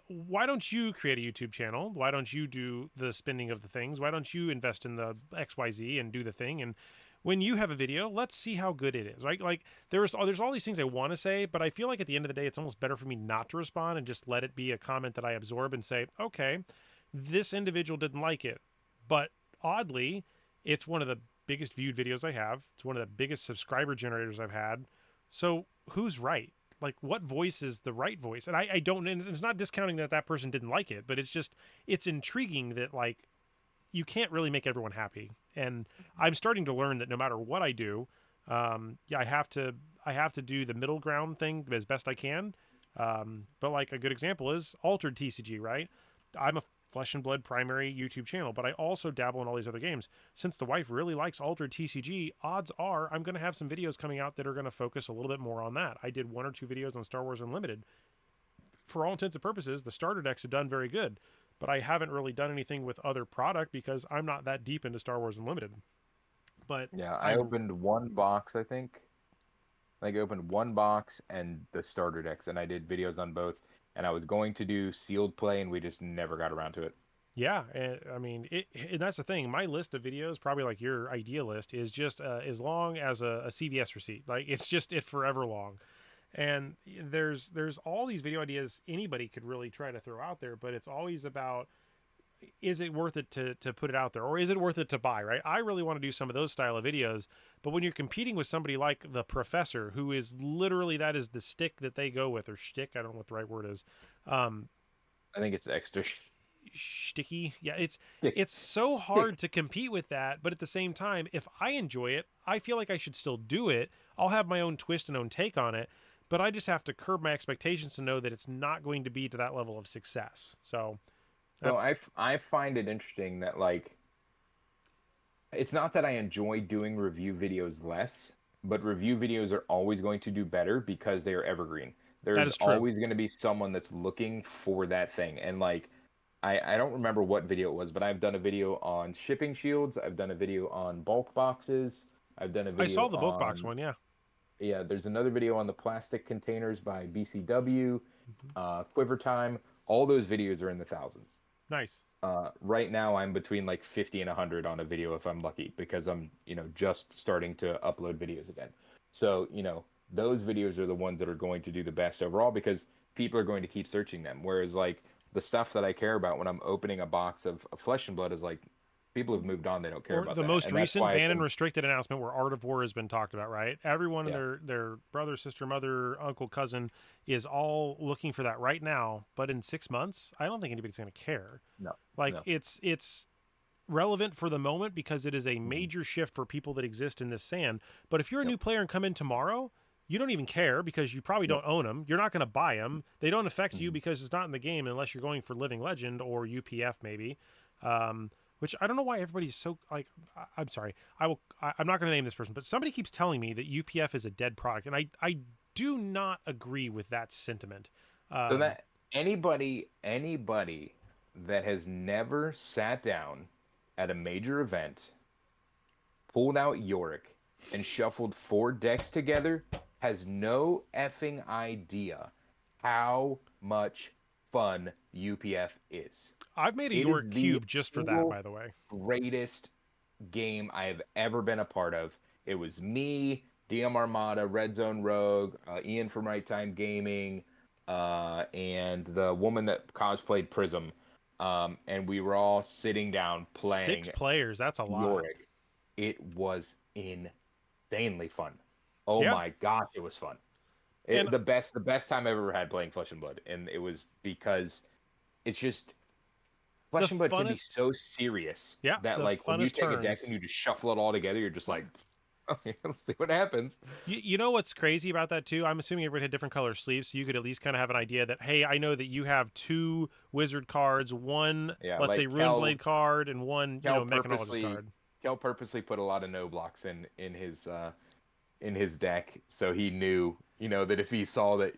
Why don't you create a YouTube channel? Why don't you do the spinning of the things? Why don't you invest in the XYZ and do the thing? And when you have a video, let's see how good it is, right?" Like there's all these things I want to say, but I feel like at the end of the day, it's almost better for me not to respond and just let it be a comment that I absorb and say, okay, this individual didn't like it, but oddly, it's one of the biggest viewed videos I have. It's one of the biggest subscriber generators I've had. So who's right? Like, what voice is the right voice? And I don't, and it's not discounting that that person didn't like it, but it's just, it's intriguing that, like, you can't really make everyone happy. And I'm starting to learn that no matter what I do, yeah, I have to do the middle ground thing as best I can. But like a good example is Altered TCG, right? I'm a Flesh and Blood primary YouTube channel, but I also dabble in all these other games. Since the wife really likes Altered TCG, odds are I'm going to have some videos coming out that are going to focus a little bit more on that. I did 1 or 2 videos on Star Wars Unlimited. For all intents and purposes, the starter decks have done very good, but I haven't really done anything with other product because I'm not that deep into Star Wars Unlimited. But Yeah, I I'm opened one box, I think. Like, I opened one box and the starter decks, and I did videos on both. And I was going to do sealed play, and we just never got around to it. Yeah, and I mean, and that's the thing. My list of videos, probably like your ideal list, is just as long as a CVS receipt. Like it's just it forever long. And there's all these video ideas anybody could really try to throw out there, but it's always about, is it worth it to put it out there, or is it worth it to buy, right? I really want to do some of those style of videos, but when you're competing with somebody like the professor, who is literally, that is the stick that they go with, or shtick, I don't know what the right word is. um I think it's extra Sticky, yeah, stick. it's so hard to compete with that, but at the same time, if I enjoy it, I feel like I should still do it. I'll have my own twist and own take on it, but I just have to curb my expectations to know that it's not going to be to that level of success. So So that's I find it interesting that, like, it's not that I enjoy doing review videos less, but review videos are always going to do better because they are evergreen. that There's is true. always going to be someone that's looking for that thing. And like, I don't remember what video it was, but I've done a video on shipping shields. I've done a video on bulk boxes. I've done a I saw video the book box on, one, yeah. yeah, there's another video on the plastic containers by BCW. Quiver Time. All those videos are in the thousands. Nice. Right now, I'm between like 50 and 100 on a video if I'm lucky, because I'm, just starting to upload videos again. So, those videos are the ones that are going to do the best overall because people are going to keep searching them. Whereas, like, the stuff that I care about when I'm opening a box of Flesh and Blood is like, people have moved on. They don't care Or about the that. most And that's recent why it's banned and restricted announcement where Art of War has been talked about, right? Everyone and yeah, their brother, sister, mother, uncle, cousin is all looking for that right now. But in 6 months, I don't think anybody's going to care. no, Like no. it's relevant for the moment because it is a Mhm. major shift for people that exist in this sand. But if you're a Yep. new player and come in tomorrow, you don't even care because you probably Nope. don't own them. You're not going to buy them. They don't affect you Mhm. because it's not in the game unless you're going for Living Legend or UPF maybe. Which I don't know why everybody's so like. I'm sorry. I'm not going to name this person, but somebody keeps telling me that UPF is a dead product, and I do not agree with that sentiment. So Um, that anybody that has never sat down at a major event, pulled out Yorick, and shuffled 4 decks together has no effing idea how much fun UPF is. I've made a It is York the cube just for that, single by the way. greatest game I have ever been a part of. It was me, DM Armada, Red Zone Rogue, Ian from Right Time Gaming, and the woman that cosplayed Prism. And we were all sitting down Six playing players, that's a lot. Yorick. It was insanely fun. Oh Yeah, my gosh, it was fun. and The best time I've ever had playing Flesh and Blood, and it was because it's just the Flesh and Blood can be funnest, so serious yeah, that the like when you funnest take a deck turns. and you just shuffle it all together, you're just like, okay, let's see what happens. You know what's crazy about that too? I'm assuming everybody had different color sleeves, so you could at least kind of have an idea that hey, I know that you have two wizard cards, one Yeah, let's say like rune blade card, and one Kel mechanologist purposely card. Kel purposely put a lot of no blocks in his deck, so he knew, that if he saw that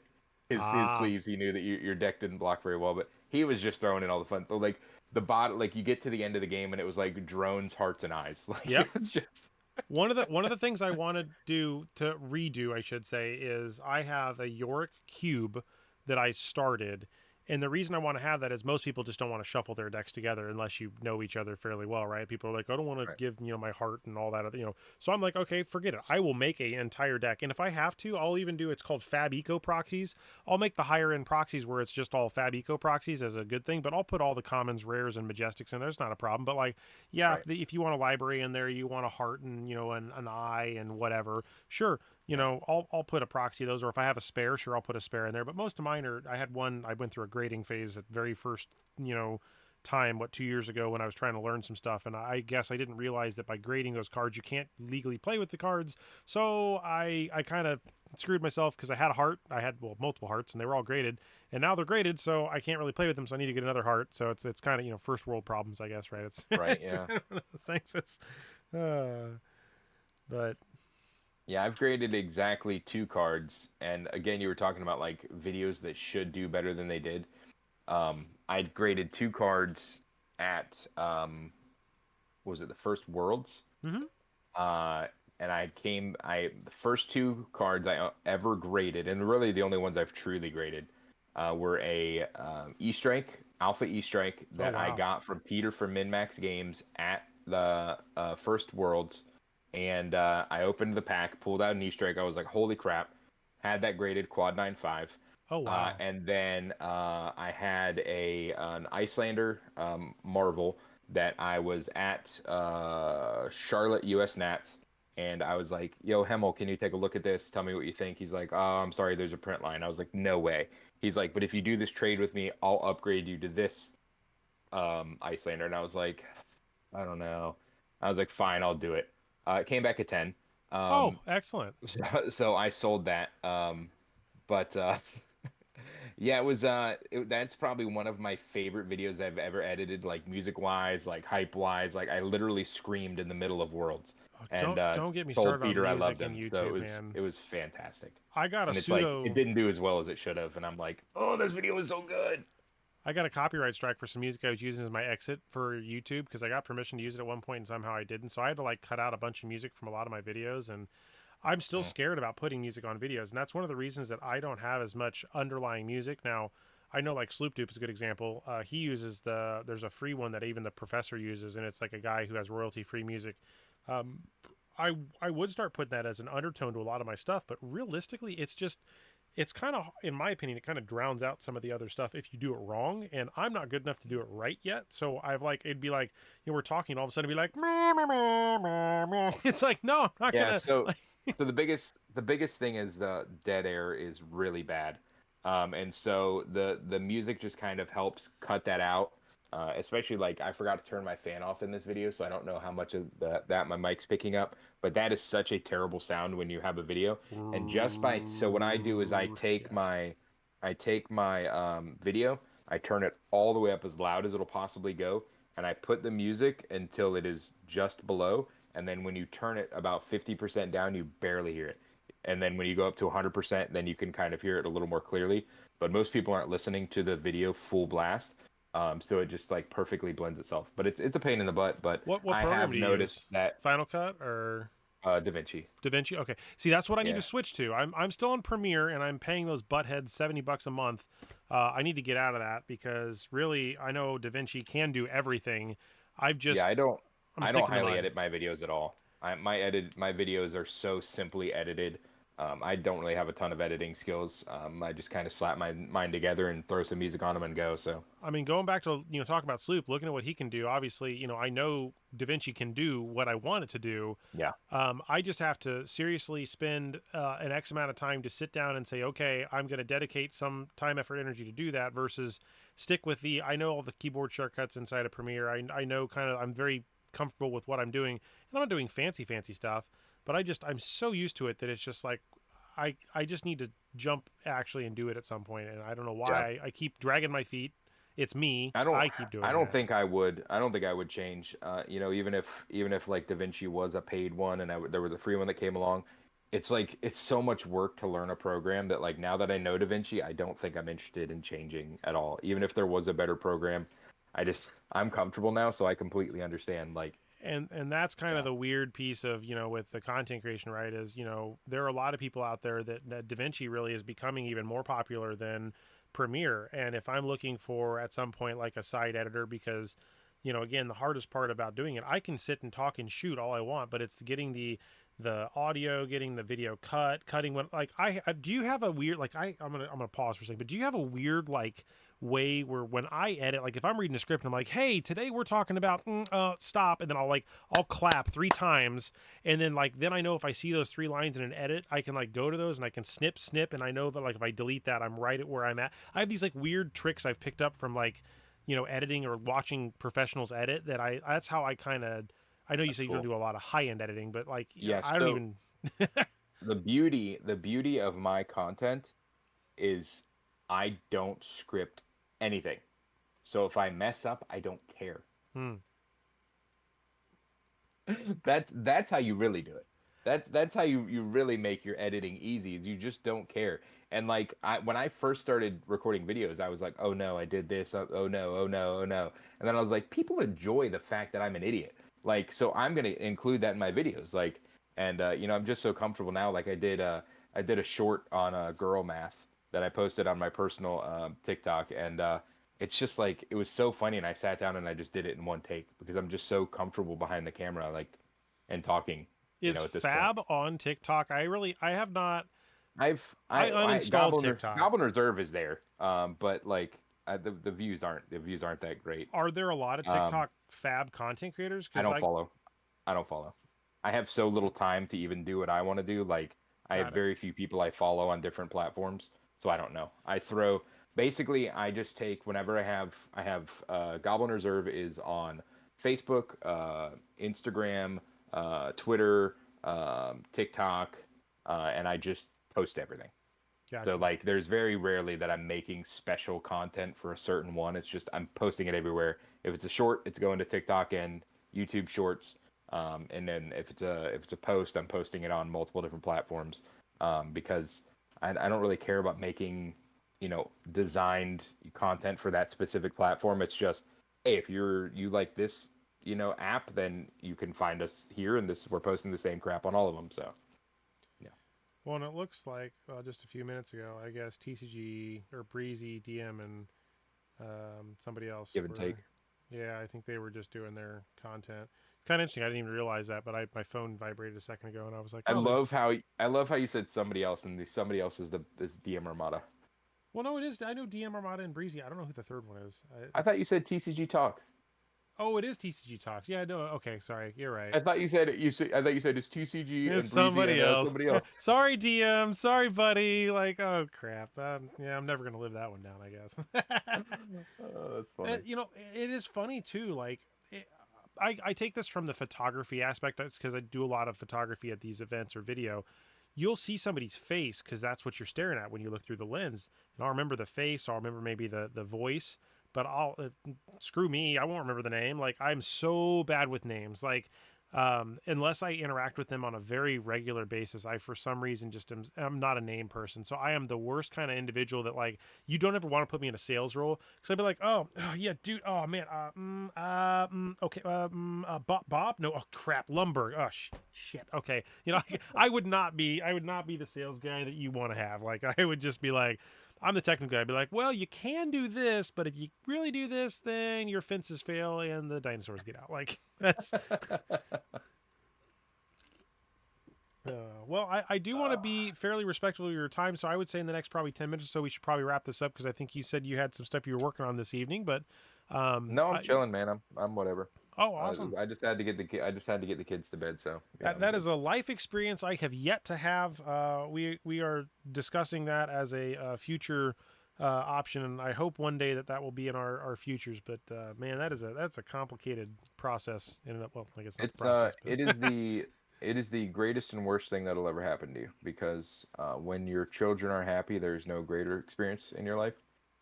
his Ah, sleeves, he knew that your deck didn't block very well. But he was just throwing in all the fun. So, like the bot, like you get to the end of the game and it was like drones, hearts, and eyes. Like yep. it was just One of the things I want to do to redo, I should say, is I have a Yorick cube that I started. And the reason I want to have that is most people just don't want to shuffle their decks together unless you know each other fairly well, right? People are like, I don't want to right. give, my heart and all that. So I'm like, okay, forget it. I will make an entire deck. And if I have to, I'll even do, it's called Fab Eco proxies. I'll make the higher end proxies where it's just all Fab Eco proxies as a good thing, but I'll put all the commons, rares, and majestics in there. It's not a problem. But like, yeah, Right. if you want a library in there, you want a heart and, an eye and whatever, sure. Right. I'll put a proxy of those, or if I have a spare, sure, I'll put a spare in there. But most of mine are. I had one. I went through a grading phase at very first, time. 2 years ago when I was trying to learn some stuff, and I guess I didn't realize that by grading those cards, you can't legally play with the cards. So I kind of screwed myself because I had a heart. I had multiple hearts, and they were all graded, and now they're graded, so I can't really play with them. So I need to get another heart. So it's kind of first world problems, I guess, right? It's Right. it's Yeah. one of those things. But Yeah. I've graded exactly 2 cards, and again, you were talking about like videos that should do better than they did. I'd graded 2 cards at was it the first Worlds? mhm. Uh, and the first 2 cards I ever graded, and really the only ones I've truly graded, were a E-Strike, Alpha E-Strike Oh that I wow. got from Peter from MinMax Games at the first Worlds, and I opened the pack, pulled out an E-Strike. I was like, holy crap! Had that graded quad 9/5. Oh wow. And then I had an Icelander Marvel that I was at Charlotte US Nats, and I was like, "Yo, Hemmel, can you take a look at this? Tell me what you think." He's like, "Oh, I'm sorry, there's a print line." I was like, "No way." He's like, "But if you do this trade with me, I'll upgrade you to this Icelander." And I was like, "I don't know." I was like, "Fine, I'll do it." It came back at 10. Oh, Um, excellent. so I sold that. But yeah, that's probably one of my favorite videos I've ever edited, like music wise, like hype wise. Like I literally screamed in the middle of Worlds Oh, and don't get me told started on Peter I loved music and him. So it YouTube, was man. it was fantastic. I got a And it's like it pseudo didn't do as well as it should have, and I'm like, oh, this video was so good. I got a copyright strike for some music I was using as my exit for YouTube because I got permission to use it at one point and somehow I didn't. So I had to like cut out a bunch of music from a lot of my videos, and I'm still Mm. scared about putting music on videos, and that's one of the reasons that I don't have as much underlying music now. I know like Sloop Dupe is a good example. He uses there's a free one that even the professor uses, and it's like a guy who has royalty free music. Um, I would start putting that as an undertone to a lot of my stuff, but realistically, it's kind of, in my opinion, it kind of drowns out some of the other stuff if you do it wrong, and I'm not good enough to do it right yet. So I've like, it'd be like, we're talking, all of a sudden it'd be like meh, meh, meh, meh, meh. It's like, no, I'm not Yeah, gonna so like. so the biggest thing is the dead air is really bad. And so the music just kind of helps cut that out. Especially like I forgot to turn my fan off in this video, so I don't know how much of that my mic's picking up, but that is such a terrible sound when you have a video. And just by so what I do is Yeah. I take my video, I turn it all the way up as loud as it'll possibly go, and I put the music until it is just below, and then when you turn it about 50% down, you barely hear it. And then when you go up to 100%, then you can kind of hear it a little more clearly. But most people aren't listening to the video full blast, so it just like perfectly blends itself. But it's a pain in the butt. But What I program have do you use? noticed that Final Cut or DaVinci, DaVinci? Okay. See, that's what I need to yeah, switch to. I'm still on Premiere and I'm paying those buttheads $70 a month. I need to get out of that because really I know DaVinci can do everything. I've yeah, just I'm I don't sticking to highly mine. edit my videos at all. My videos are so simply edited. I don't really have a ton of editing skills. I just kind of slap my mind together and throw some music on them and go. So I mean, going back to talking about Sloop, looking at what he can do. Obviously, I know DaVinci can do what I want it to do. yeah, I just have to seriously spend an X amount of time to sit down and say, okay, I'm going to dedicate some time, effort, energy to do that versus stick with I know all the keyboard shortcuts inside of Premiere. I know kind of, I'm very comfortable with what I'm doing. And I'm not doing fancy stuff, but I'm so used to it that it's just like, I just need to jump actually and do it at some point. And I don't know yeah. why I keep dragging my feet. It's me. I don't I keep I doing don't it. think I would. I don't think I would change. Even if like DaVinci was a paid one and there was a free one that came along, it's like it's so much work to learn a program that like now that I know DaVinci, I don't think I'm interested in changing at all. Even if there was a better program, I'm comfortable now, so I completely understand. Like, And that's kind of yeah, the weird piece of with the content creation, right? Is there are a lot of people out there that DaVinci really is becoming even more popular than Premiere. And if I'm looking for at some point like a side editor, because again, the hardest part about doing it, I can sit and talk and shoot all I want, but it's getting the audio, getting the video cutting when like I do you have a weird like I'm gonna pause for a second, but do you have a weird like way where when I edit, like if I'm reading a script and I'm like, hey, today we're talking about stop, and then I'll clap 3 times, and then I know if I see those 3 lines in an edit, I can like go to those and I can snip, and I know that like if I delete that, I'm right at where I'm at. I have these like weird tricks I've picked up from like editing or watching professionals edit that that's how I kind of. I know you that's say you don't cool. do a lot of high end editing, but like Yeah, I don't so even. the beauty of my content is I don't script anything. So if I mess up, I don't care. Hmm. That's how you really do it. That's how you really make your editing easy. Is you just don't care. And like when I first started recording videos, I was like, oh no, I did this. Oh, oh no, oh no, oh no. And then I was like, people enjoy the fact that I'm an idiot. Like, so I'm gonna include that in my videos. Like, and I'm just so comfortable now. Like I did a short on girl math that I posted on my personal TikTok, and it's just like it was so funny, and I sat down and I just did it in one take because I'm just so comfortable behind the camera, like, and talking, Is at this point. Fab on TikTok? I have not. I I uninstalled TikTok. Goblin Reserve is there, but like the views aren't that great. Are there a lot of Um, TikTok Fab content creators? I Because don't follow. I don't follow. I have so little time to even do what I want to do. Like, I have got it. very few people I follow on different platforms, so I don't know. Basically, I just take whenever I have Goblin Reserve is on Facebook, Instagram, Twitter, TikTok, and I just post everything. So Gotcha. like there's very rarely that I'm making special content for a certain one. It's just I'm posting it everywhere. If it's a short, it's going to TikTok and YouTube Shorts. And then if it's a post, I'm posting it on multiple different platforms. Because I don't really care about making, designed content for that specific platform. It's just, hey, if you like this, app, then you can find us here and this we're posting the same crap on all of them. So Well, and it looks like just a few minutes ago, I guess TCG or Breezy, DM, and somebody else Give and take. were. Yeah, I think they were just doing their content. It's kind of interesting. I didn't even realize that, but my phone vibrated a second ago, and I was like, I "Oh, they're." love how I love how you said somebody else, and the somebody else is DM Armada. Well, no, it is. I know DM Armada and Breezy. I don't know who the third one is. I thought It's you said TCG Talk. Oh, it is TCG Talks. Yeah, no. Okay, sorry. You're right. I thought you said I thought you said it's TCG It's and Breezy somebody and else. somebody else. Sorry, DM. Sorry, buddy. Like, oh crap. Yeah, I'm never gonna live that one down. I guess. Oh, that's funny. It is funny too. Like, I take this from the photography aspect. That's because I do a lot of photography at these events or video. You'll see somebody's face because that's what you're staring at when you look through the lens. And I'll remember the face. I'll remember maybe the voice. But I'll screw me. I won't remember the name. Like I'm so bad with names. Like unless I interact with them on a very regular basis, I for some reason I'm not a name person. So I am the worst kind of individual that like you don't ever want to put me in a sales role because I'd be like, oh yeah, dude, oh man, okay, Bob, no, oh crap, Lumber, oh shit, okay, I would not be the sales guy that you want to have. Like I would just be like. I'm the technical guy. I'd be like, well, you can do this, but if you really do this, then your fences fail and the dinosaurs get out. Like that's well, I do want to be fairly respectful of your time, so I would say in the next probably 10 minutes or so we should probably wrap this up because I think you said you had some stuff you were working on this evening. But No, I'm chilling, man. I'm whatever. oh, awesome! I just had to get I just had to get the kids to bed, so yeah, I'm That good. is a life experience I have yet to have. We are discussing that as a future option, and I hope one day that will be in our futures. But man, that's a complicated process. Well, I guess not the It's process, but it is the greatest and worst thing that'll ever happen to you because when your children are happy, there's no greater experience in your life,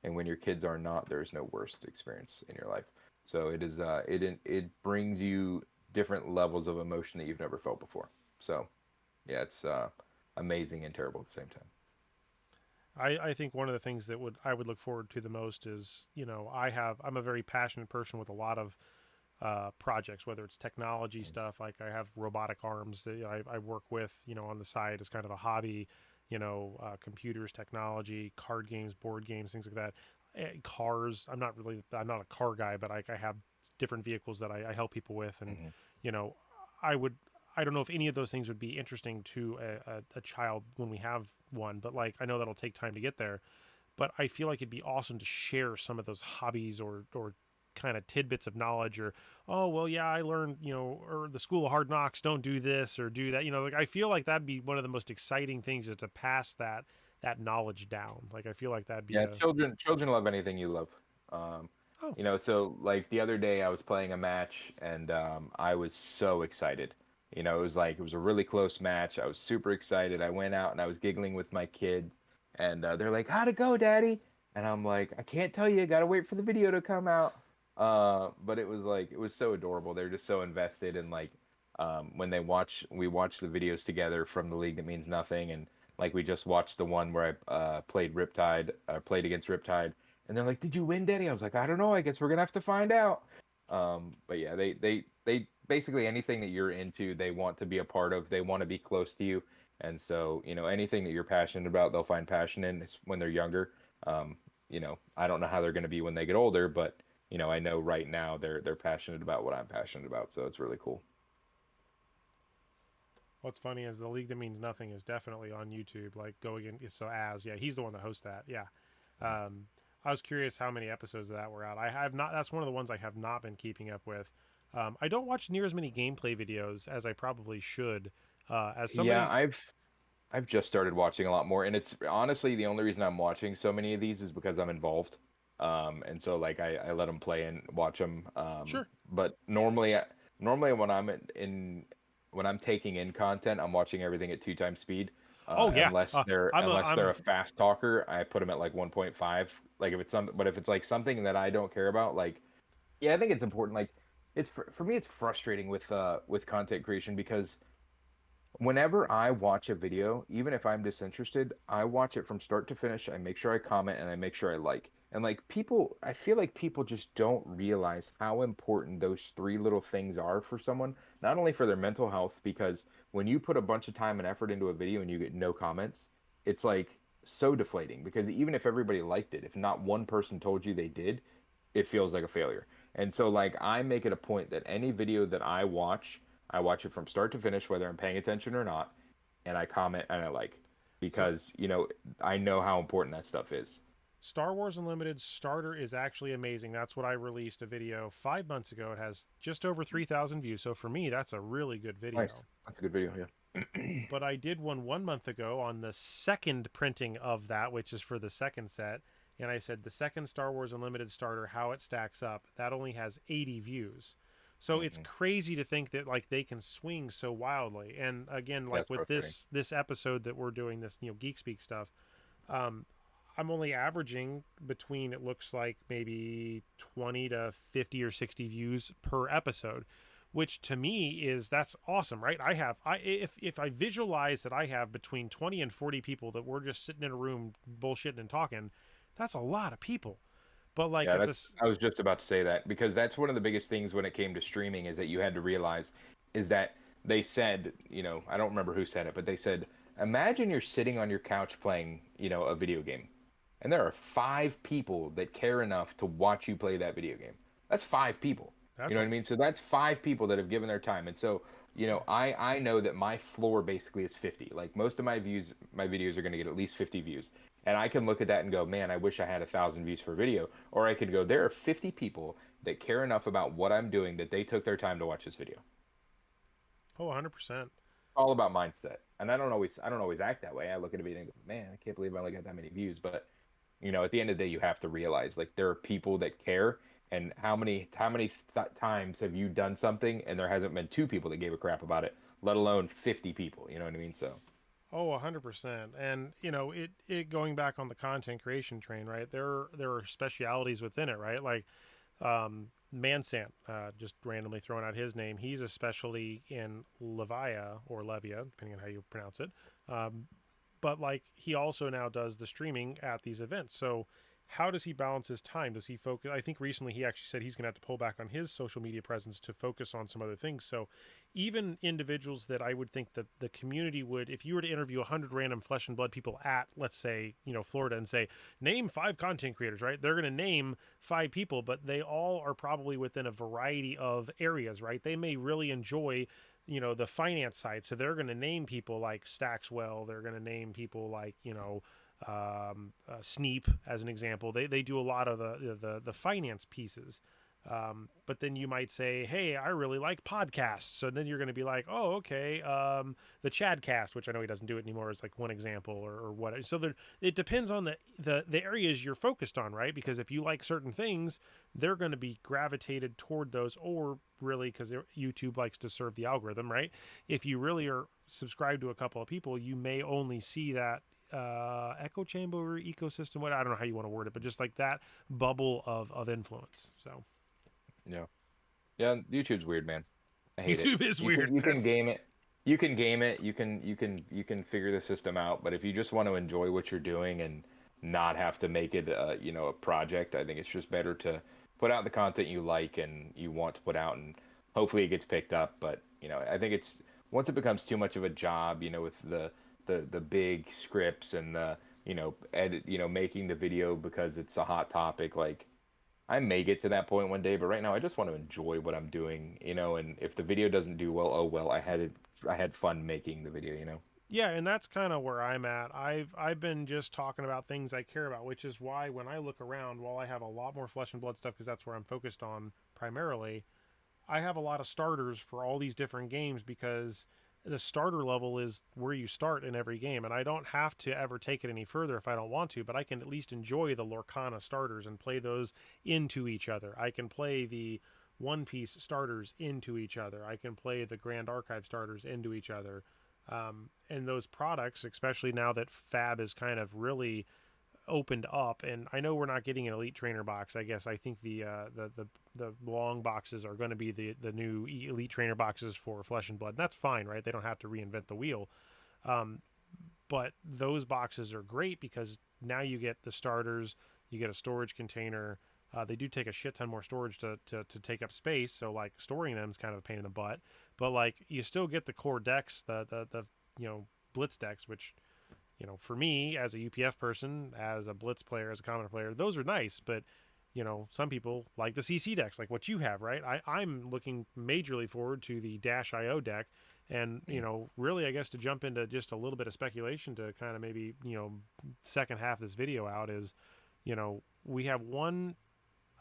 and when your kids are not, there's no worst experience in your life. So it is it brings you different levels of emotion that you've never felt before. So yeah, it's amazing and terrible at the same time. I think one of the things that would I would look forward to the most is I'm a very passionate person with a lot of projects, whether it's technology stuff. Like I have robotic arms that I work with, on the side as kind of a hobby. Computers, technology, card games, board games, things like that. Cars. I'm not a car guy, but I have different vehicles that I help people with, and Hmm. you know, I would. I don't know if any of those things would be interesting to a child when we have one, but like I know that'll take time to get there. But I feel like it'd be awesome to share some of those hobbies or kind of tidbits of knowledge or oh well yeah I learned or the school of hard knocks don't do this or do that like I feel like that'd be one of the most exciting things is to pass that knowledge down. Like I feel like that'd be Yeah, a children love anything you love. Um, oh so like the other day I was playing a match and I was so excited. It was a really close match. I was super excited. I went out and I was giggling with my kid, and they're like, "How'd it go, Daddy?" And I'm like, "I can't tell you. Gotta wait for the video to come out." But it was so adorable. They're just so invested in like when we watch the videos together from the league that means nothing, and like we just watched the one where I played against Riptide, and they're like, "Did you win, Daddy?" I was like, "I don't know. I guess we're gonna have to find out." But yeah, they basically anything that you're into, they want to be a part of. They want to be close to you, and so anything that you're passionate about, they'll find passion in when they're younger. I don't know how they're going to be when they get older, but I know right now they're passionate about what I'm passionate about, so it's really cool. what's funny is the league that means nothing is definitely on YouTube like going in so as yeah he's the one that hosts that yeah. I was curious how many episodes of that were out. I have not. That's one of the ones I have not been keeping up with. I don't watch near as many gameplay videos as I probably should. As Yeah, somebody, I've just started watching a lot more, and it's honestly the only reason I'm watching so many of these is because I'm involved. And so like I let them play and watch them. sure. But normally when I'm taking in content, I'm watching everything at two times speed. Oh yeah, Unless they're I'm a fast talker, I put them at like 1.5. Like if it's like something that I don't care about, like yeah, I think it's important. Like for me, it's frustrating with content creation because whenever I watch a video, even if I'm disinterested, I watch it from start to finish. I make sure I comment and I make sure I like. And like people, I feel like people just don't realize how important those three little things are for someone, not only for their mental health, because when you put a bunch of time and effort into a video and you get no comments, it's like so deflating because even if everybody liked it, if not one person told you they did, it feels like a failure. And so like I make it a point that any video that I watch it from start to finish, whether I'm paying attention or not, and I comment and I like So because, I know how important that stuff is. Star Wars Unlimited starter is actually amazing. That's what I released a video 5 months ago. It has just over 3,000 views. So for me, that's a really good Nice. video. That's a good video, yeah. But I did one month ago on the second printing of that, which is for the second set. And I said the second Star Wars Unlimited starter, how it stacks up. That only has 80 views. So it's Hmm. crazy to think that like they can swing so wildly. And again, Yeah, like it's with frustrating. this episode that we're doing, this Geek Speak stuff, um, I'm only averaging between, it looks like, maybe 20 to 50 or 60 views per episode, which to me is, that's awesome, right? If I visualize that I have between 20 and 40 people that we're just sitting in a room bullshitting and talking, that's a lot of people. But like Yeah, at that's this, I was just about to say that because that's one of the biggest things when it came to streaming is that you had to realize is that they said, I don't remember who said it, but they said, imagine you're sitting on your couch playing, a video game. And there are five people that care enough to watch you play that video game. That's five people. You that's know a what I mean? So that's five people that have given their time. And so, I know that my floor basically is 50. Like most of my videos are going to get at least 50 views. And I can look at that and go, man, I wish I had 1,000 views per video. Or I could go, there are 50 people that care enough about what I'm doing that they took their time to watch this video. oh 100%. All about mindset. And I don't always act that way. I look at a video and go, man, I can't believe I only got that many views. But at the end of the day, you have to realize like there are people that care. And how many times have you done something and there hasn't been two people that gave a crap about it, let alone 50 people? You know what I mean? So Oh, 100%. And it going back on the content creation train, right? There are specialities within it, right? Like Mansant, just randomly throwing out his name. He's a specialty in Levia or Levia, depending on how you pronounce it. Um, but like he also now does the streaming at these events. So how does he balance his time? Does he focus? I think recently he actually said he's going to have to pull back on his social media presence to focus on some other things. So even individuals that I would think that the community would, if you were to interview 100 random flesh and blood people at, let's say, Florida, and say, name 5 content creators, right? They're going to name 5 people, but they all are probably within a variety of areas, right? They may really enjoy the finance side, so they're going to name people like Stackswell. They're going to name people like Sneep as an example. They do a lot of the finance pieces. But then you might say, hey, I really like podcasts. So then you're going to be like, oh, okay. The Chadcast, which I know he doesn't do it anymore, is like one example or what. So it depends on the areas you're focused on, right? Because if you like certain things, they're going to be gravitated toward those, or really because YouTube likes to serve the algorithm, right? If you really are subscribed to a couple of people, you may only see that echo chamber ecosystem, what, I don't know how you want to word it, but just like that bubble of influence. So yeah. Yeah, YouTube's weird, man. I hate it. YouTube is You can weird. you can That's game it. You can game it. You can figure the system out. But if you just want to enjoy what you're doing and not have to make it a project, I think it's just better to put out the content you like and you want to put out, and hopefully it gets picked up. But I think it's once it becomes too much of a job, with the big scripts and the edit, making the video because it's a hot topic, like I may get to that point one day, but right now I just want to enjoy what I'm doing, and if the video doesn't do well, oh well, I had fun making the video. Yeah, and that's kind of where I'm at. I've been just talking about things I care about, which is why when I look around, while I have a lot more flesh and blood stuff because that's where I'm focused on primarily, I have a lot of starters for all these different games because the starter level is where you start in every game, and I don't have to ever take it any further if I don't want to, but I can at least enjoy the Lorcana starters and play those into each other. I can play the One Piece starters into each other. I can play the Grand Archive starters into each other. And those products, especially now that Fab is kind of really opened up, and I know we're not getting an elite trainer box. I guess I think the long boxes are going to be the new elite trainer boxes for Flesh and Blood. And that's fine, right? They don't have to reinvent the wheel. Um, but those boxes are great because now you get the starters, You get a storage container. They do take a shit ton more storage to take up space, so like storing them is kind of a pain in the butt. But like you still get the core decks, the blitz decks, which for me as a UPF person, as a blitz player, as a commoner player, those are nice. But some people like the CC decks, like what you have, right? I'm looking majorly forward to the Dash IO deck. And, really, I guess to jump into just a little bit of speculation to kind of maybe, second half of this video out is, we have one,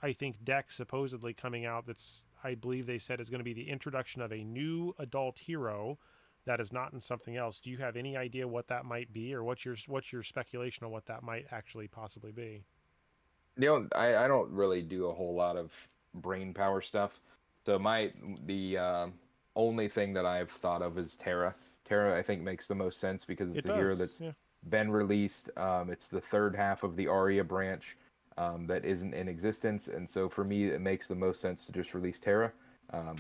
I think, deck supposedly coming out that's, I believe they said is going to be the introduction of a new adult hero that is not in something else. Do you have any idea what that might be, or what's your speculation on what that might actually possibly be? I don't really do a whole lot of brain power stuff. So the only thing that I've thought of is Terra. Terra, I think, makes the most sense because It it's a hero does, that's yeah. been released. It's the third half of the Arya branch that isn't in existence, and so for me, it makes the most sense to just release Terra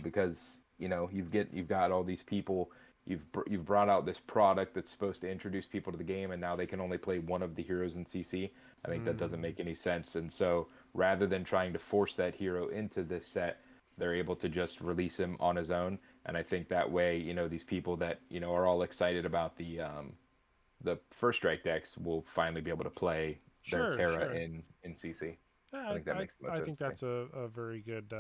because you've got all these people. You've brought out this product that's supposed to introduce people to the game, and now they can only play one of the heroes in CC. I think that doesn't Mm, make any sense. And so rather than trying to force that hero into this set, they're able to just release him on his own. And I think that way, these people that, are all excited about the first strike decks will finally be able to play their sure, Terra sure. in CC. I Yeah, think that makes the most I sense think to me. that's a very good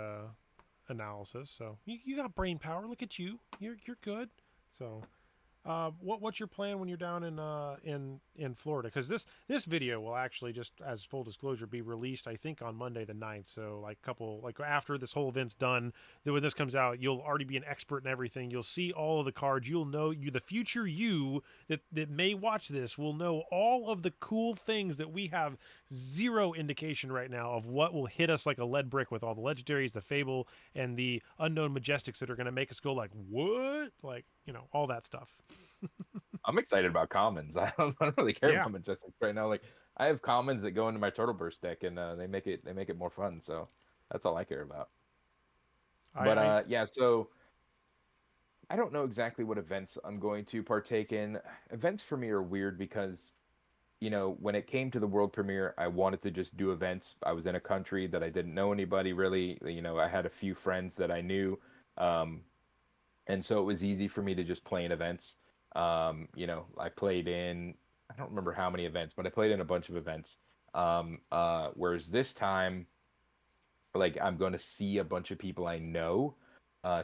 analysis. So you got brain power. Look at you. You're good. So what's your plan when you're down in Florida? Because this video will actually, just as full disclosure, be released I think on Monday the 9th. So like after this whole event's done, then when this comes out, you'll already be an expert in everything. You'll see all of the cards. You'll know the future you that may watch this will know all of the cool things that we have zero indication right now of what will hit us like a lead brick with all the legendaries, the fable, and the unknown majestics that are going to make us go like what, like all that stuff. I'm excited about commons. I don't really care Yeah, about Majestic right now. Like I have commons that go into my Turtle Burst deck, and they make it more fun. So that's all I care about. But I yeah, so I don't know exactly what events I'm going to partake in. Events for me are weird because, when it came to the world premiere, I wanted to just do events. I was in a country that I didn't know anybody really. I had a few friends that I knew. Um, and so it was easy for me to just play in events. I played in, I don't remember how many events, but I played in a bunch of events. Whereas this time, like I'm going to see a bunch of people I know.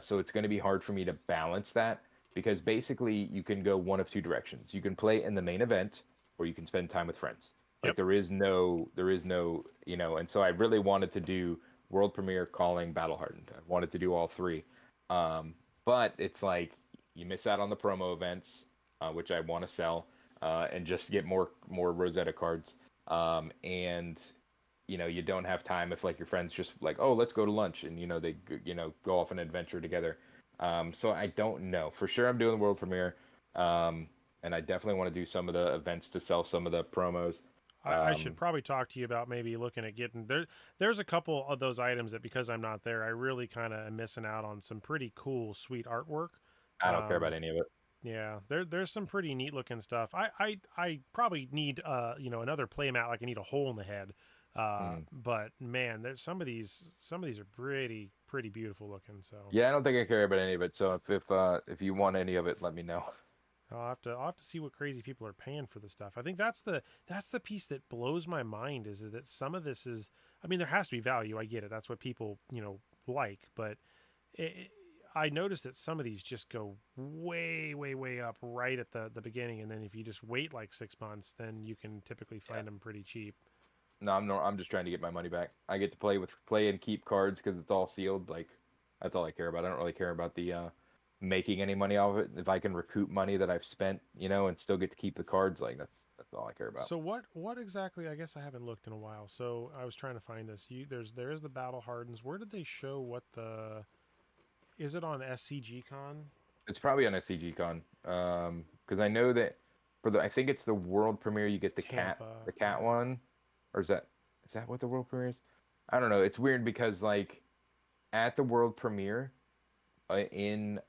So it's going to be hard for me to balance that because basically you can go one of two directions. You can play in the main event or you can spend time with friends. Like yep. there is no, and so I really wanted to do world premiere, calling, battle hardened. I wanted to do all three. Um, but it's like you miss out on the promo events, which I want to sell, and just get more Rosetta cards. And you don't have time if like your friends just like, oh, let's go to lunch, and they go off an adventure together. So I don't know for sure. I'm doing the world premiere, and I definitely want to do some of the events to sell some of the promos. I should Um, probably talk to you about maybe looking at getting there. There's a couple of those items that because I'm not there, I really kind of am missing out on some pretty cool, sweet artwork. I don't care about Um, any of it. yeah, there's some pretty neat looking stuff. I probably need another playmat, like I need a hole in the head. Mhm. But man, there's some of these are pretty beautiful looking. So Yeah, I don't think I care about any of it. So if you want any of it, let me know. I'll have to see what crazy people are paying for the stuff. I think that's the piece that blows my mind is that some of this is, I mean, there has to be value. I get it. That's what people like, but it, I noticed that some of these just go way way up right at the beginning, and then if you just wait like 6 months, then you can typically Yeah. find them pretty cheap. No, I'm just trying to get my money back. I get to play and keep cards because it's all sealed. Like that's all I care about. I don't really care about the making any money off of it. If I can recoup money that I've spent, and still get to keep the cards, like that's all I care about. So what exactly? I guess I haven't looked in a while. So I was trying to find this. There is the battle hardens. Where did they show what the is it on SCG Con? It's probably on SCG Con. Because I know that I think it's the world premiere. You get Tampa. the cat Yeah. one, or is that what the world premiere is? I don't know. It's weird because like at the world premiere in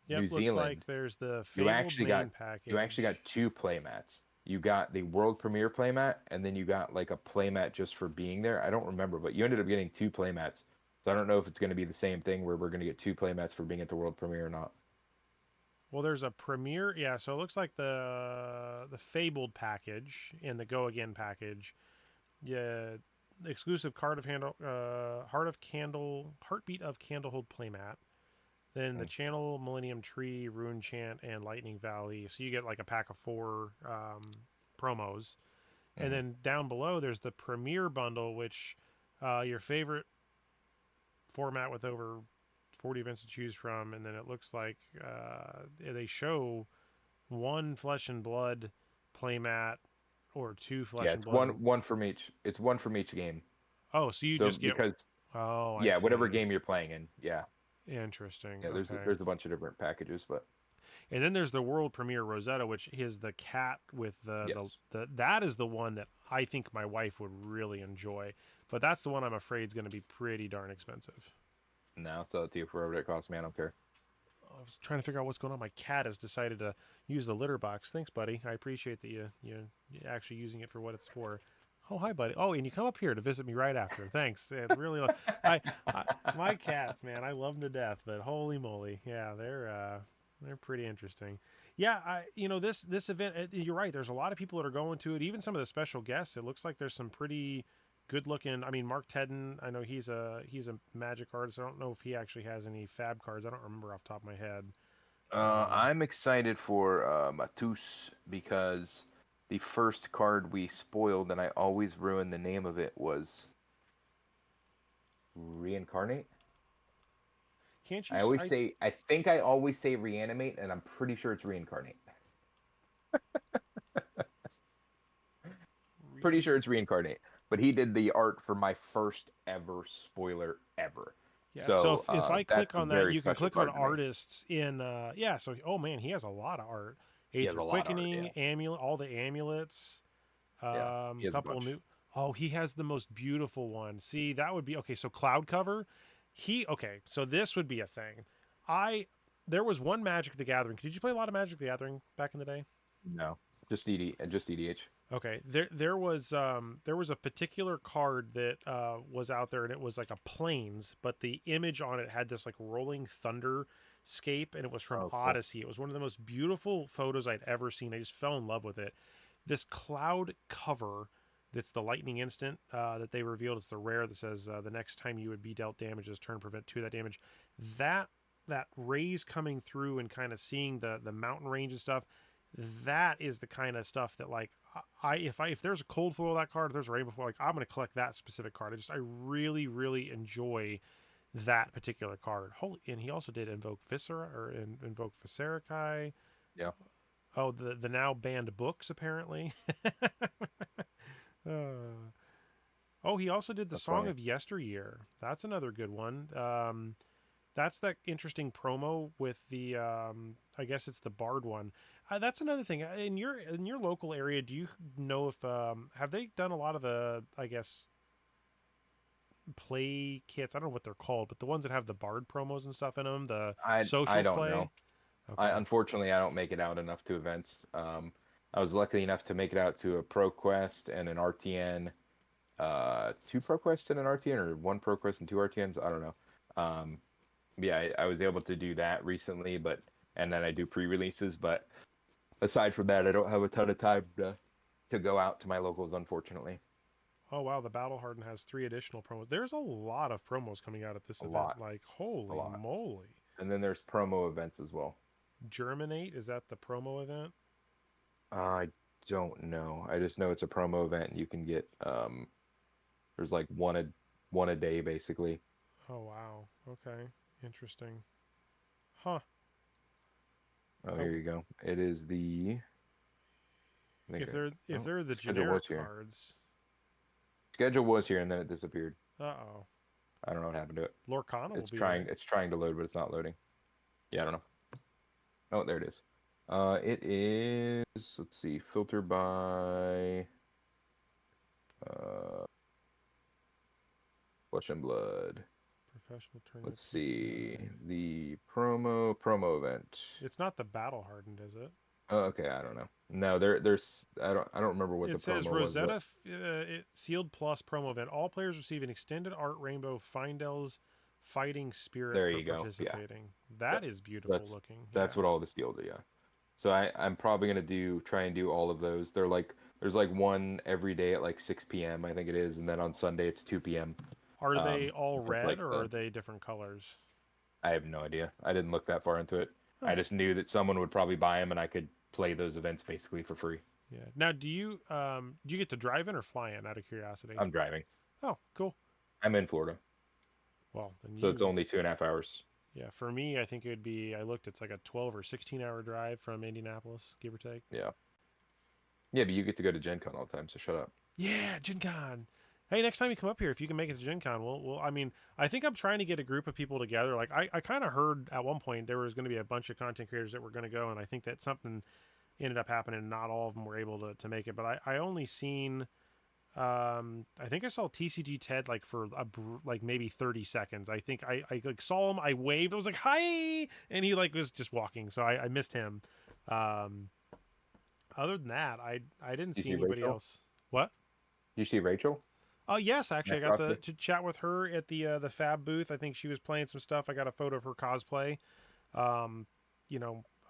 Yep. New Looks Zealand, like there's the you Fabled actually got main you actually got package. two play mats. you got the world premiere playmat, and then you got like a playmat just for being there. I don't remember, but you ended up getting two playmats. So I don't know if it's going to be the same thing where we're going to get two playmats for being at the world premiere or not. Well, there's a premiere, yeah. So it looks like the Fabled package and the Go Again package. Yeah, exclusive Heartbeat of Candlehold playmat. Then the Mm, Channel, Millennium Tree, Rune Chant, and Lightning Valley. So you get like a pack of four promos. And mhm. then down below, there's the Premiere bundle, which your favorite format with over 40 events to choose from. And then it looks like they show one Flesh and Blood playmat or two Yeah, Flesh and it's Blood. one from each. It's one from each game. Oh, so you So just get. because Oh, I yeah, whatever see. game you're playing in, yeah, Interesting. yeah. Okay. There's a bunch of different packages, but And then there's the world premiere Rosetta, which is the cat with yes. the that is the one that I think my wife would really enjoy. But that's the one I'm afraid is going to be pretty darn expensive. No, I'll sell it to you for whatever it costs me. I don't care. I was trying to figure out what's going on. My cat has decided to use the litter box. Thanks, buddy. I appreciate that you're actually using it for what it's for. Oh, hi, buddy. Oh, and you come up here to visit me right after. Thanks. It really, I, I my cats, man, I love them to death. But holy moly, yeah, they're pretty interesting. Yeah, this event. You're right. There's a lot of people that are going to it. Even some of the special guests. It looks like there's some pretty good looking. I mean, Mark Tedden. I know he's a magic artist. I don't know if he actually has any fab cards. I don't remember off the top of my head. I'm excited for Matus because the first card we spoiled, and I always ruin the name of it, was Reincarnate. Can't you? I always say, I think I always say Reanimate, and I'm pretty sure it's Reincarnate. Pretty Re, sure it's Reincarnate. But he did the art for my first ever spoiler ever. yeah. So So if I that's click a on that, very you can special click on card to me. artists in. Yeah. So oh man, he has a lot of art. He has Aether a lot of art, Quickening, yeah. amulet, all the amulets. Yeah, he has a Couple bunch. new. Oh, he has the most beautiful one. See, that would be okay. So cloud cover. Okay. So this would be a thing. I There was one Magic the Gathering. Did you play a lot of Magic the Gathering back in the day? No, just EDH. Okay, there was a particular card that was out there, and it was like a plains, but the image on it had this like rolling thunder scape, and it was from Oh, cool. Odyssey. It was one of the most beautiful photos I'd ever seen. I just fell in love with it. This cloud cover, that's the lightning instant that they revealed. It's the rare that says the next time you would be dealt damage, this turn prevent two of that damage. That that rays coming through and kind of seeing the mountain range and stuff, that is the kind of stuff that like if there's a cold foil of that card, if there's a rainbow foil, like I'm going to collect that specific card. I really enjoy that particular card. Holy, and he also did invoke Viscera or invoke Viscerakai. Yeah. Oh, the now banned books apparently. uh, oh, he also did the That's Song funny. of Yesteryear. That's another good one. That's that interesting promo with the I guess it's the Bard one. That's another thing in your local area. Do you know if have they done a lot of the I guess play kits? I don't know what they're called, but the ones that have the Bard promos and stuff in them, the I social don't know. play. Okay. Unfortunately I don't make it out enough to events. I was lucky enough to make it out to a Pro Quest and an RTN, two Pro Quests and an RTN, or one Pro Quest and two RTNs. I don't know. Yeah, I was able to do that recently, but and then I do pre-releases. But aside from that, I don't have a ton of time to go out to my locals, unfortunately. Oh wow, the Battle Harden has 3 additional promos. There's a lot of promos coming out at this A event. lot, Like a holy lot. moly. And then there's promo events as well. Germinate, is that the promo event? I don't know. I just know it's a promo event. And you can get there's like one a day basically. Oh wow. Okay. Interesting. Huh. Oh, I, here you go. It is the. I think if oh, they're the schedule generic was here. cards. Schedule was here and then it disappeared. Uh-oh. I don't know what happened to it. Lorcana will It's be trying right. it's trying to load, but it's not loading. Yeah, I don't know. Oh, there it is. It is. Let's see. Filter by. Uh, Flesh and Blood. Professional tournament Let's see. PTI. The promo event. It's not the Battle Hardened, is it? Oh, okay, I don't know. No, there's I don't remember what the It says promo was, but Rosetta Sealed Plus promo event. All players receive an extended art rainbow Findel's fighting spirit there for you go. Yeah, participating. That that, is beautiful that's looking. that's Yeah. what all the steel do. Yeah. So I'm probably gonna try and do all of those. They're like there's like one every day at like 6 p.m. I think it is, and then on Sunday it's 2 p.m. Are they all That's red like or the are they different colors? I have no idea. I didn't look that far into it. I Oh, just knew that someone would probably buy them, and I could play those events basically for free. yeah. Now, do you get to drive in or fly in out of curiosity? I'm driving. Oh, cool. I'm in Florida, Well, then so it's you only 2.5 hours. yeah, for me, I think it would be. I looked. It's like a 12 or 16-hour drive from Indianapolis, give or take. Yeah. Yeah, but you get to go to Gen Con all the time, so shut up. Yeah, Gen Con. Hey, next time you come up here, if you can make it to Gen Con, we'll. I mean, I think I'm trying to get a group of people together. Like, I kind of heard at one point there was going to be a bunch of content creators that were going to go, and I think that something ended up happening. Not all of them were able to make it, but I only seen. I think I saw TCG Ted like for like maybe 30 seconds. I think I like saw him. I waved. I was like, "Hi," and he like was just walking. So I missed him. Um, other than that, I didn't You see see anybody Rachel? else. What? You see Rachel? Oh yes, actually, I got Crossfit? to chat with her at the Fab booth. I think she was playing some stuff. I got a photo of her cosplay. Um,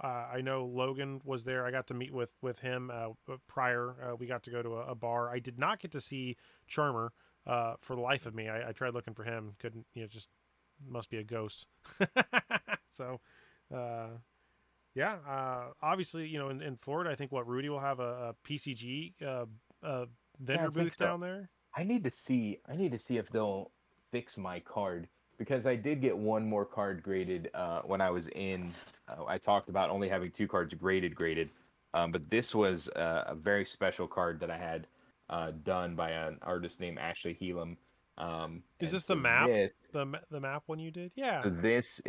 I know Logan was there. I got to meet with him prior. We got to go to a bar. I did not get to see Charmer. For the life of me, I tried looking for him. Couldn't. Just must be a ghost. So, uh, yeah. Obviously, in Florida, I think what Rudy will have a PCG Yeah, I vendor think booth so. down there. I need to see if they'll fix my card because I did get one more card graded when I was in. I talked about only having two cards graded. But this was a very special card that I had done by an artist named Ashley Helam. Is And this the so map? this The map one you did? Yeah. so this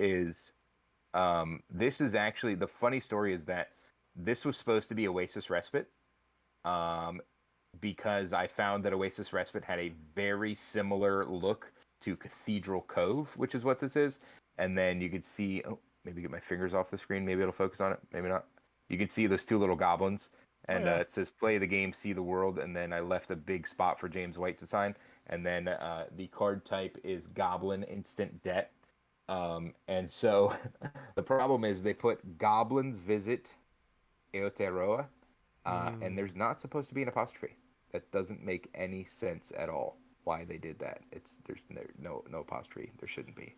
is actually the funny story is that this was supposed to be Oasis Respite. Um, because I found that Oasis Respite had a very similar look to Cathedral Cove, which is what this is. And then you could see, oh, maybe get my fingers off the screen. Maybe it'll focus on it. Maybe not. You can see those two little goblins. Oh And yeah. it says play the game, see the world. And then I left a big spot for James White to sign. And then the card type is Goblin Instant Debt. And so the problem is they put Goblins Visit Aotearoa, and Mm. there's not supposed to be an apostrophe. That doesn't make any sense at all. Why they did that? There's no apostrophe. There shouldn't be.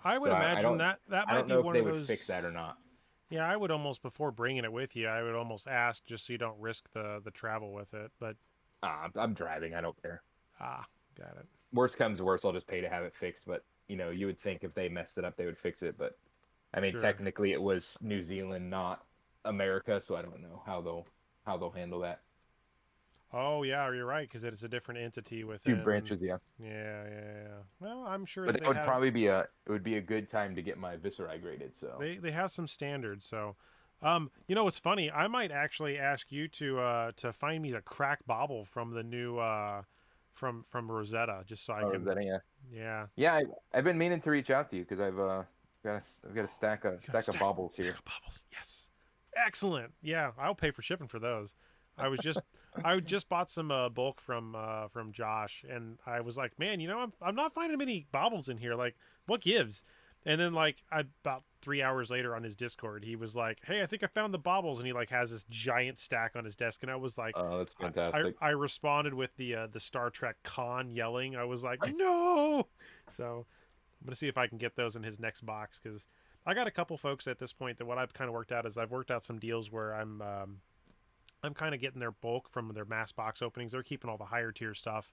I So would imagine that I might don't be know if one they of would fix that or those. not. Yeah, I would almost before bringing it with you, I would almost ask just so you don't risk the travel with it. But I'm driving. I don't care. got it. Worst comes to worst, I'll just pay to have it fixed. But you would think if they messed it up, they would fix it. But I mean, Sure. technically, it was New Zealand, not America. So I don't know how they'll handle that. Oh yeah, you're right because it's a different entity Two within. branches, yeah. Yeah. Well, I'm sure But that that would probably be it would be a good time to get my viscera graded. So they have some standards. So, what's funny? I might actually ask you to find me a crack bobble from the new from Rosetta, just so I oh, is can. that yeah? Yeah. Yeah, I've been meaning to reach out to you because I've got a stack of You got a baubles stack here. of bubbles. Yes. Excellent. Yeah, I'll pay for shipping for those. I was just I just bought some bulk from Josh, and I was like, man, I'm not finding many baubles in here. Like, what gives? And then about 3 hours later on his Discord, he was like, hey, I think I found the baubles, and he like has this giant stack on his desk, and I was like, Oh, that's I fantastic. I responded with the Star Trek con yelling. I was like, no. So I'm gonna see if I can get those in his next box because I got a couple folks at this point that what I've kind of worked out is I've worked out some deals where I'm kind of getting their bulk from their mass box openings. They're keeping all the higher tier stuff,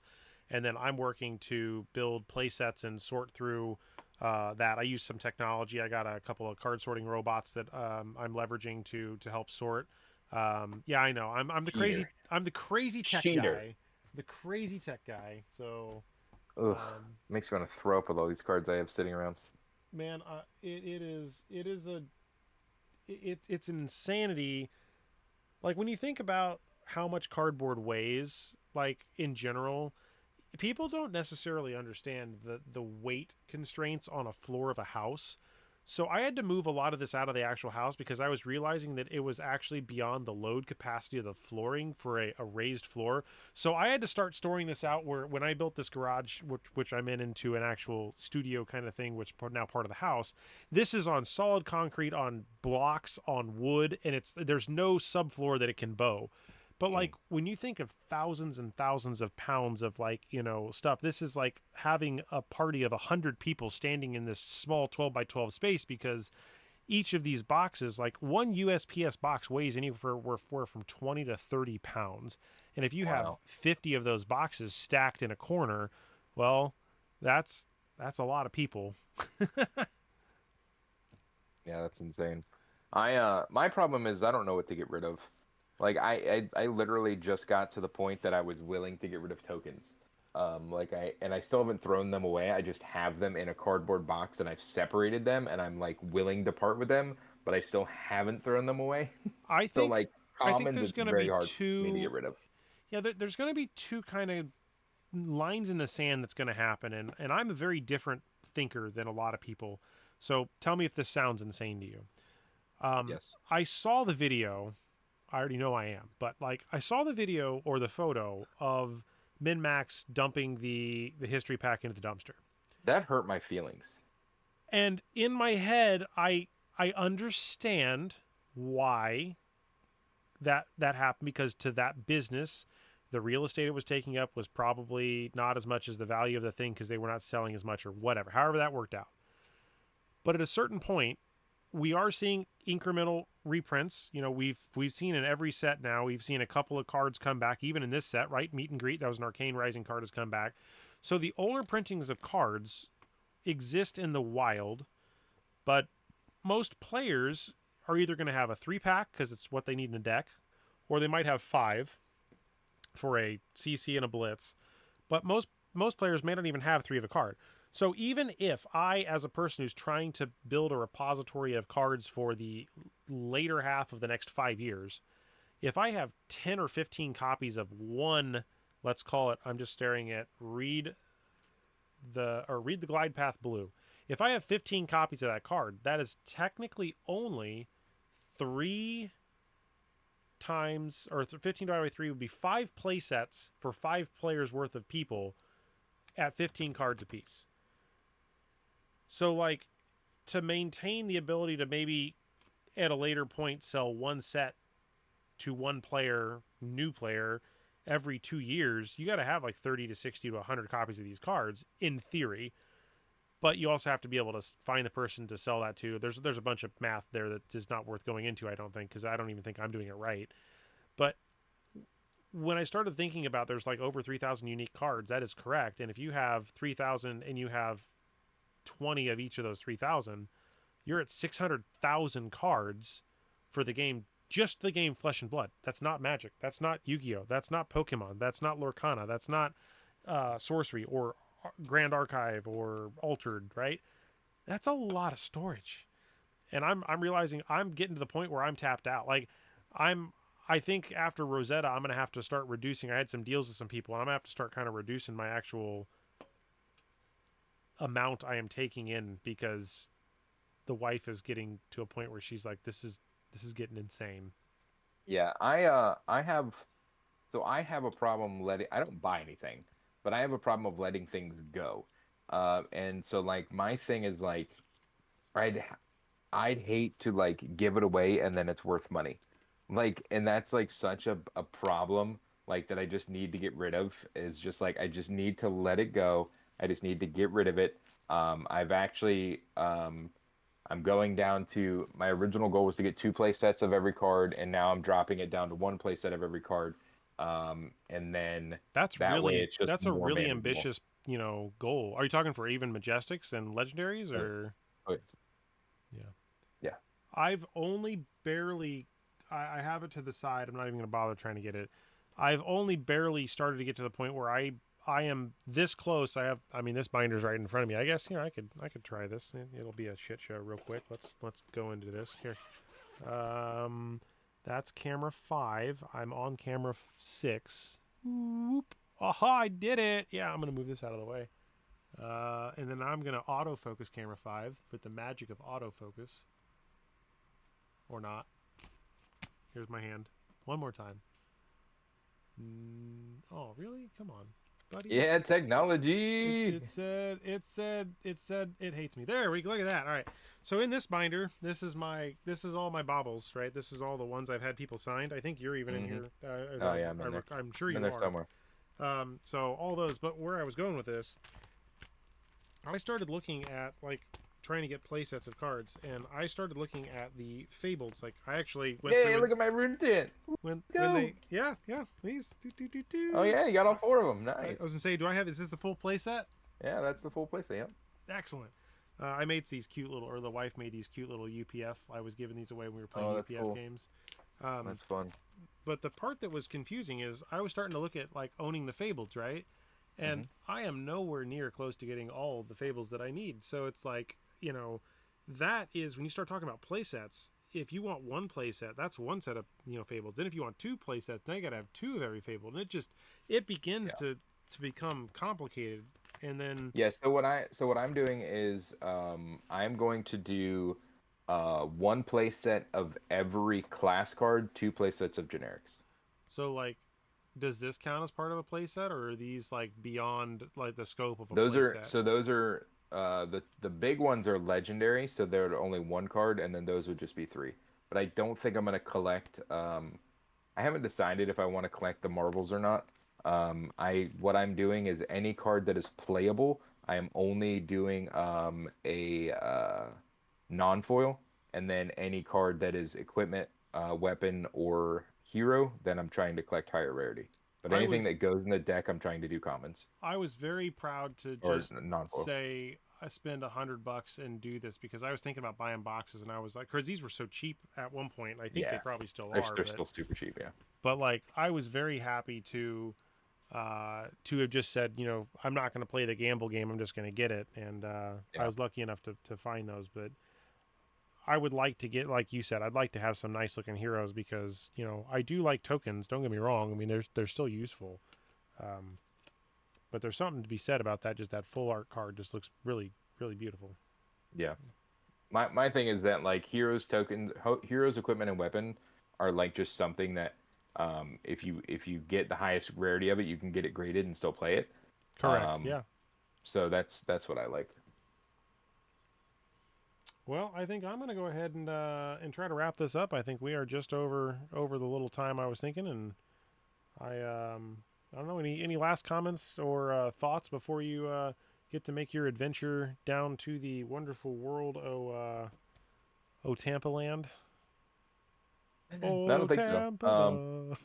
and then I'm working to build play sets and sort through that. I use some technology. I got a couple of card sorting robots that I'm leveraging to help sort. Yeah, I know. Cheater. I'm the crazy tech Cheater. guy. The crazy tech guy. So Ugh. um, Makes me want to throw up with all these cards I have sitting around. man, it's an insanity. Like when you think about how much cardboard weighs, like in general, people don't necessarily understand the weight constraints on a floor of a house. So I had to move a lot of this out of the actual house because I was realizing that it was actually beyond the load capacity of the flooring for a raised floor. So I had to start storing this out where when I built this garage, which I'm in into an actual studio kind of thing, which now part of the house. This is on solid concrete, on blocks, on wood, and there's no subfloor that it can bow. But like Mm. when you think of thousands and thousands of pounds of like, stuff, this is like having a party of 100 people standing in this small 12 by 12 space because each of these boxes, like one USPS box weighs anywhere from 20 to 30 pounds. And if you have Wow. 50 of those boxes stacked in a corner, well, that's a lot of people. Yeah, that's insane. My problem is I don't know what to get rid of. Like I literally just got to the point that I was willing to get rid of tokens. Like I still haven't thrown them away. I just have them in a cardboard box and I've separated them and I'm like willing to part with them, but I still haven't thrown them away. I So think like I think commons, there's it's going to very be hard for me to get two rid of. yeah, there's going to be two kind of lines in the sand that's going to happen, and I'm a very different thinker than a lot of people. So tell me if this sounds insane to you. Yes. I saw the video. I already know I am, but like I saw the video or the photo of MinMax dumping the history pack into the dumpster, That hurt my feelings. and in my head, I understand why that happened because to that business, the real estate it was taking up was probably not as much as the value of the thing because they were not selling as much or whatever. However, that worked out. But at a certain point, we are seeing incremental reprints. We've seen in every set now. We've seen a couple of cards come back, even in this set, right? Meet and Greet, that was an Arcane Rising card, has come back. So the older printings of cards exist in the wild, but most players are either going to have a 3-pack because it's what they need in a deck, or they might have 5 for a CC and a Blitz. But most players may not even have 3 of a card. So even if I, as a person who's trying to build a repository of cards for the later half of the next 5 years, if I have 10 or 15 copies of one, let's call it, I'm just staring at read the Glide Path Blue. If I have 15 copies of that card, that is technically only 3 times, or 15 divided by 3 would be 5 play sets for 5 players worth of people at 15 cards apiece. So like to maintain the ability to maybe at a later point sell one set to one player, new player, every 2 years, you got to have like 30 to 60 to 100 copies of these cards in theory. But you also have to be able to find the person to sell that to. There's a bunch of math there that is not worth going into, I don't think, because I don't even think I'm doing it right. But when I started thinking about there's like over 3,000 unique cards, that is correct. And if you have 3,000 and you have 20 of each of those 3,000, you're at 600,000 cards for the game, just the game Flesh and Blood. That's not Magic. That's not Yu-Gi-Oh. That's not Pokemon. That's not Lorcana. That's not Sorcery or Grand Archive or Altered, right? That's a lot of storage. And I'm realizing I'm getting to the point where I'm tapped out. Like I think after Rosetta, I'm going to have to start reducing. I had some deals with some people, and I'm going to have to start kind of reducing my actual amount I am taking in because the wife is getting to a point where she's like, this is getting insane. Yeah, I have a problem letting I don't buy anything, but I have a problem of letting things go. And so like my thing is like I'd I'd hate to like give it away and then it's worth money. Like, and that's like such a problem like that I just need to get rid of is just like I just need to let it go. I just need to get rid of it. I've actually I'm going down to my original goal was to get 2 play sets of every card, and now I'm dropping it down to 1 play set of every card. And then that way it's just That's a more really manageable. ambitious, goal. Are you talking for even Majestics and Legendaries Uh, or Okay. yeah. Yeah. I've only barely I have it to the side. I'm not even going to bother trying to get it. I've only barely started to get to the point where I am this close. I mean this binder's right in front of me. I guess, I could try this. It'll be a shit show real quick. Let's go into this here. Um that's camera 5. I'm on camera 6. Whoop. Aha, I did it. Yeah, I'm going to move this out of the way. And then I'm gonna autofocus camera 5 with the magic of autofocus, or not. Here's my hand. One more time. Oh, really? Come on, buddy. Yeah, technology. It said it hates me. There we go. Look at that. All right. So in this binder, this is all my baubles, right? This is all the ones I've had people signed. I think you're even in here. Oh yeah, I'm in there. I'm sure I'm you in there are. somewhere. So all those. But where I was going with this, I started looking at like trying to get play sets of cards, and I started looking at the Fableds. Like I actually went Hey, through look at my rune tint. when they yeah please Oh yeah, you got all 4 of them. Nice. I was gonna say, do I have? Is this the full play set? Yeah, that's the full playset. Yep. Excellent. I made these cute little, or the wife made these cute little UPF. I was giving these away when we were playing UPF cool. games. That's fun. But the part that was confusing is I was starting to look at like owning the Fableds, right? And I am nowhere near close to getting all of the Fables that I need. So it's like, that is when you start talking about play sets. If you want one play set, that's one set of Fables. Then if you want 2 play sets, now you got to have 2 of every Fable, and it begins to become complicated. And then so what I'm doing is I'm going to do 1 play set of every class card, 2 play sets of generics. So like, does this count as part of a play set, or are these like beyond like the scope of a Those play are set? so those are the big ones are legendary, so they're only 1 card, and then those would just be 3. But I don't think I'm gonna collect. I haven't decided if I want to collect the marbles or not. What I'm doing is any card that is playable, I am only doing a non-foil, and then any card that is equipment, weapon, or hero, then I'm trying to collect higher rarity. But anything that goes in the deck, I'm trying to do commons. I was very proud to just say I spend $100 and do this, because I was thinking about buying boxes, and I was like, because these were so cheap at one point. I think they probably still are. They're still super cheap, yeah. But like, I was very happy to have just said, I'm not going to play the gamble game. I'm just going to get it. And I was lucky enough to find those. But I would like to get, like you said, I'd like to have some nice looking heroes, because I do like tokens. Don't get me wrong. I mean, they're still useful. But there's something to be said about that. Just that full art card just looks really, really beautiful. Yeah. My thing is that like heroes tokens, heroes equipment and weapon are like just something that if you get the highest rarity of it, you can get it graded and still play it. Correct. Yeah. So that's what I like. Well, I think I'm going to go ahead and try to wrap this up. I think we are just over the little time I was thinking, and I don't know, any last comments or thoughts before you get to make your adventure down to the wonderful world of Tampa Land? I don't think so.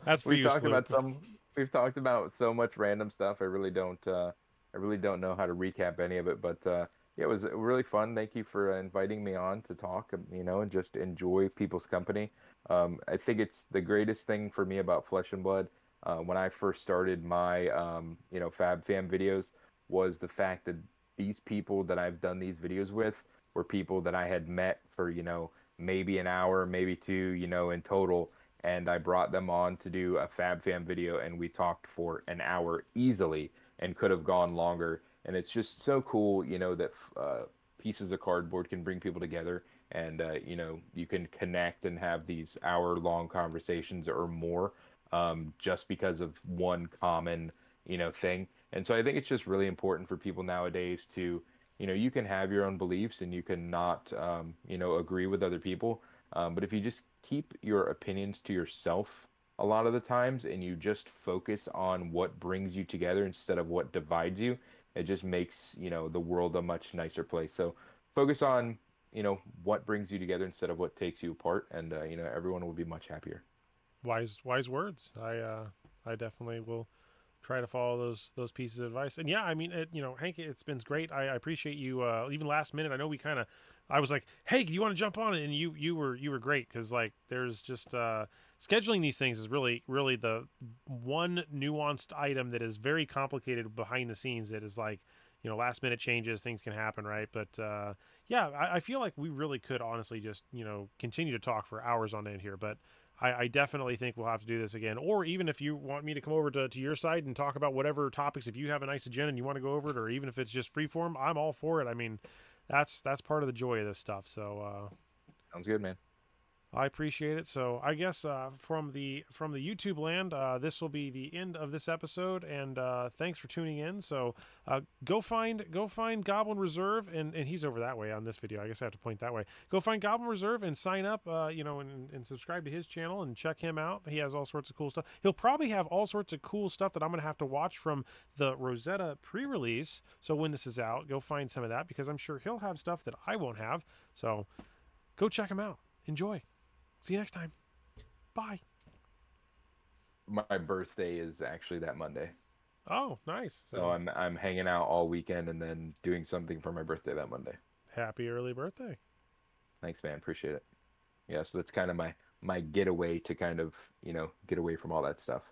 That's for we've you, talked Sloop. about we've talked about so much random stuff. I really don't know how to recap any of it, but yeah, it was really fun. Thank you for inviting me on to talk, and just enjoy people's company. I think it's the greatest thing for me about Flesh and Blood. When I first started my Fab Fam videos, was the fact that these people that I've done these videos with were people that I had met for maybe an hour, maybe 2, in total, and I brought them on to do a Fab Fam video, and we talked for an hour easily, and could have gone longer. And it's just so cool, that pieces of cardboard can bring people together, and you can connect and have these hour-long conversations or more, just because of one common thing. And so I think it's just really important for people nowadays to, you can have your own beliefs, and you can not agree with other people, but if you just keep your opinions to yourself a lot of the times, and you just focus on what brings you together instead of what divides you, it just makes the world a much nicer place. So focus on what brings you together instead of what takes you apart, and everyone will be much happier. Wise words. I definitely will try to follow those pieces of advice. And yeah, I mean, Hank, it's been great. I appreciate you. Even last minute, I know I was like, hey, do you want to jump on it? And you were great, because like there's just scheduling these things is really the one nuanced item that is very complicated behind the scenes. That is like, last minute changes, things can happen, right? But yeah, I feel like we really could honestly just continue to talk for hours on end here, but I definitely think we'll have to do this again. Or even if you want me to come over to your side and talk about whatever topics, if you have a nice agenda and you want to go over it, or even if it's just free form, I'm all for it. I mean, that's part of the joy of this stuff. So Sounds good, man. I appreciate it. So I guess from the YouTube land, this will be the end of this episode. And thanks for tuning in. So go find Goblin Reserve, and he's over that way on this video. I guess I have to point that way. Go find Goblin Reserve and sign up. And subscribe to his channel and check him out. He has all sorts of cool stuff. He'll probably have all sorts of cool stuff that I'm gonna have to watch from the Rosetta pre-release. So when this is out, go find some of that because I'm sure he'll have stuff that I won't have. So go check him out. Enjoy. See you next time. Bye. My birthday is actually that Monday. Oh, nice. So I'm hanging out all weekend and then doing something for my birthday that Monday. Happy early birthday. Thanks, man. Appreciate it. Yeah, so that's kind of my getaway to kind of, get away from all that stuff.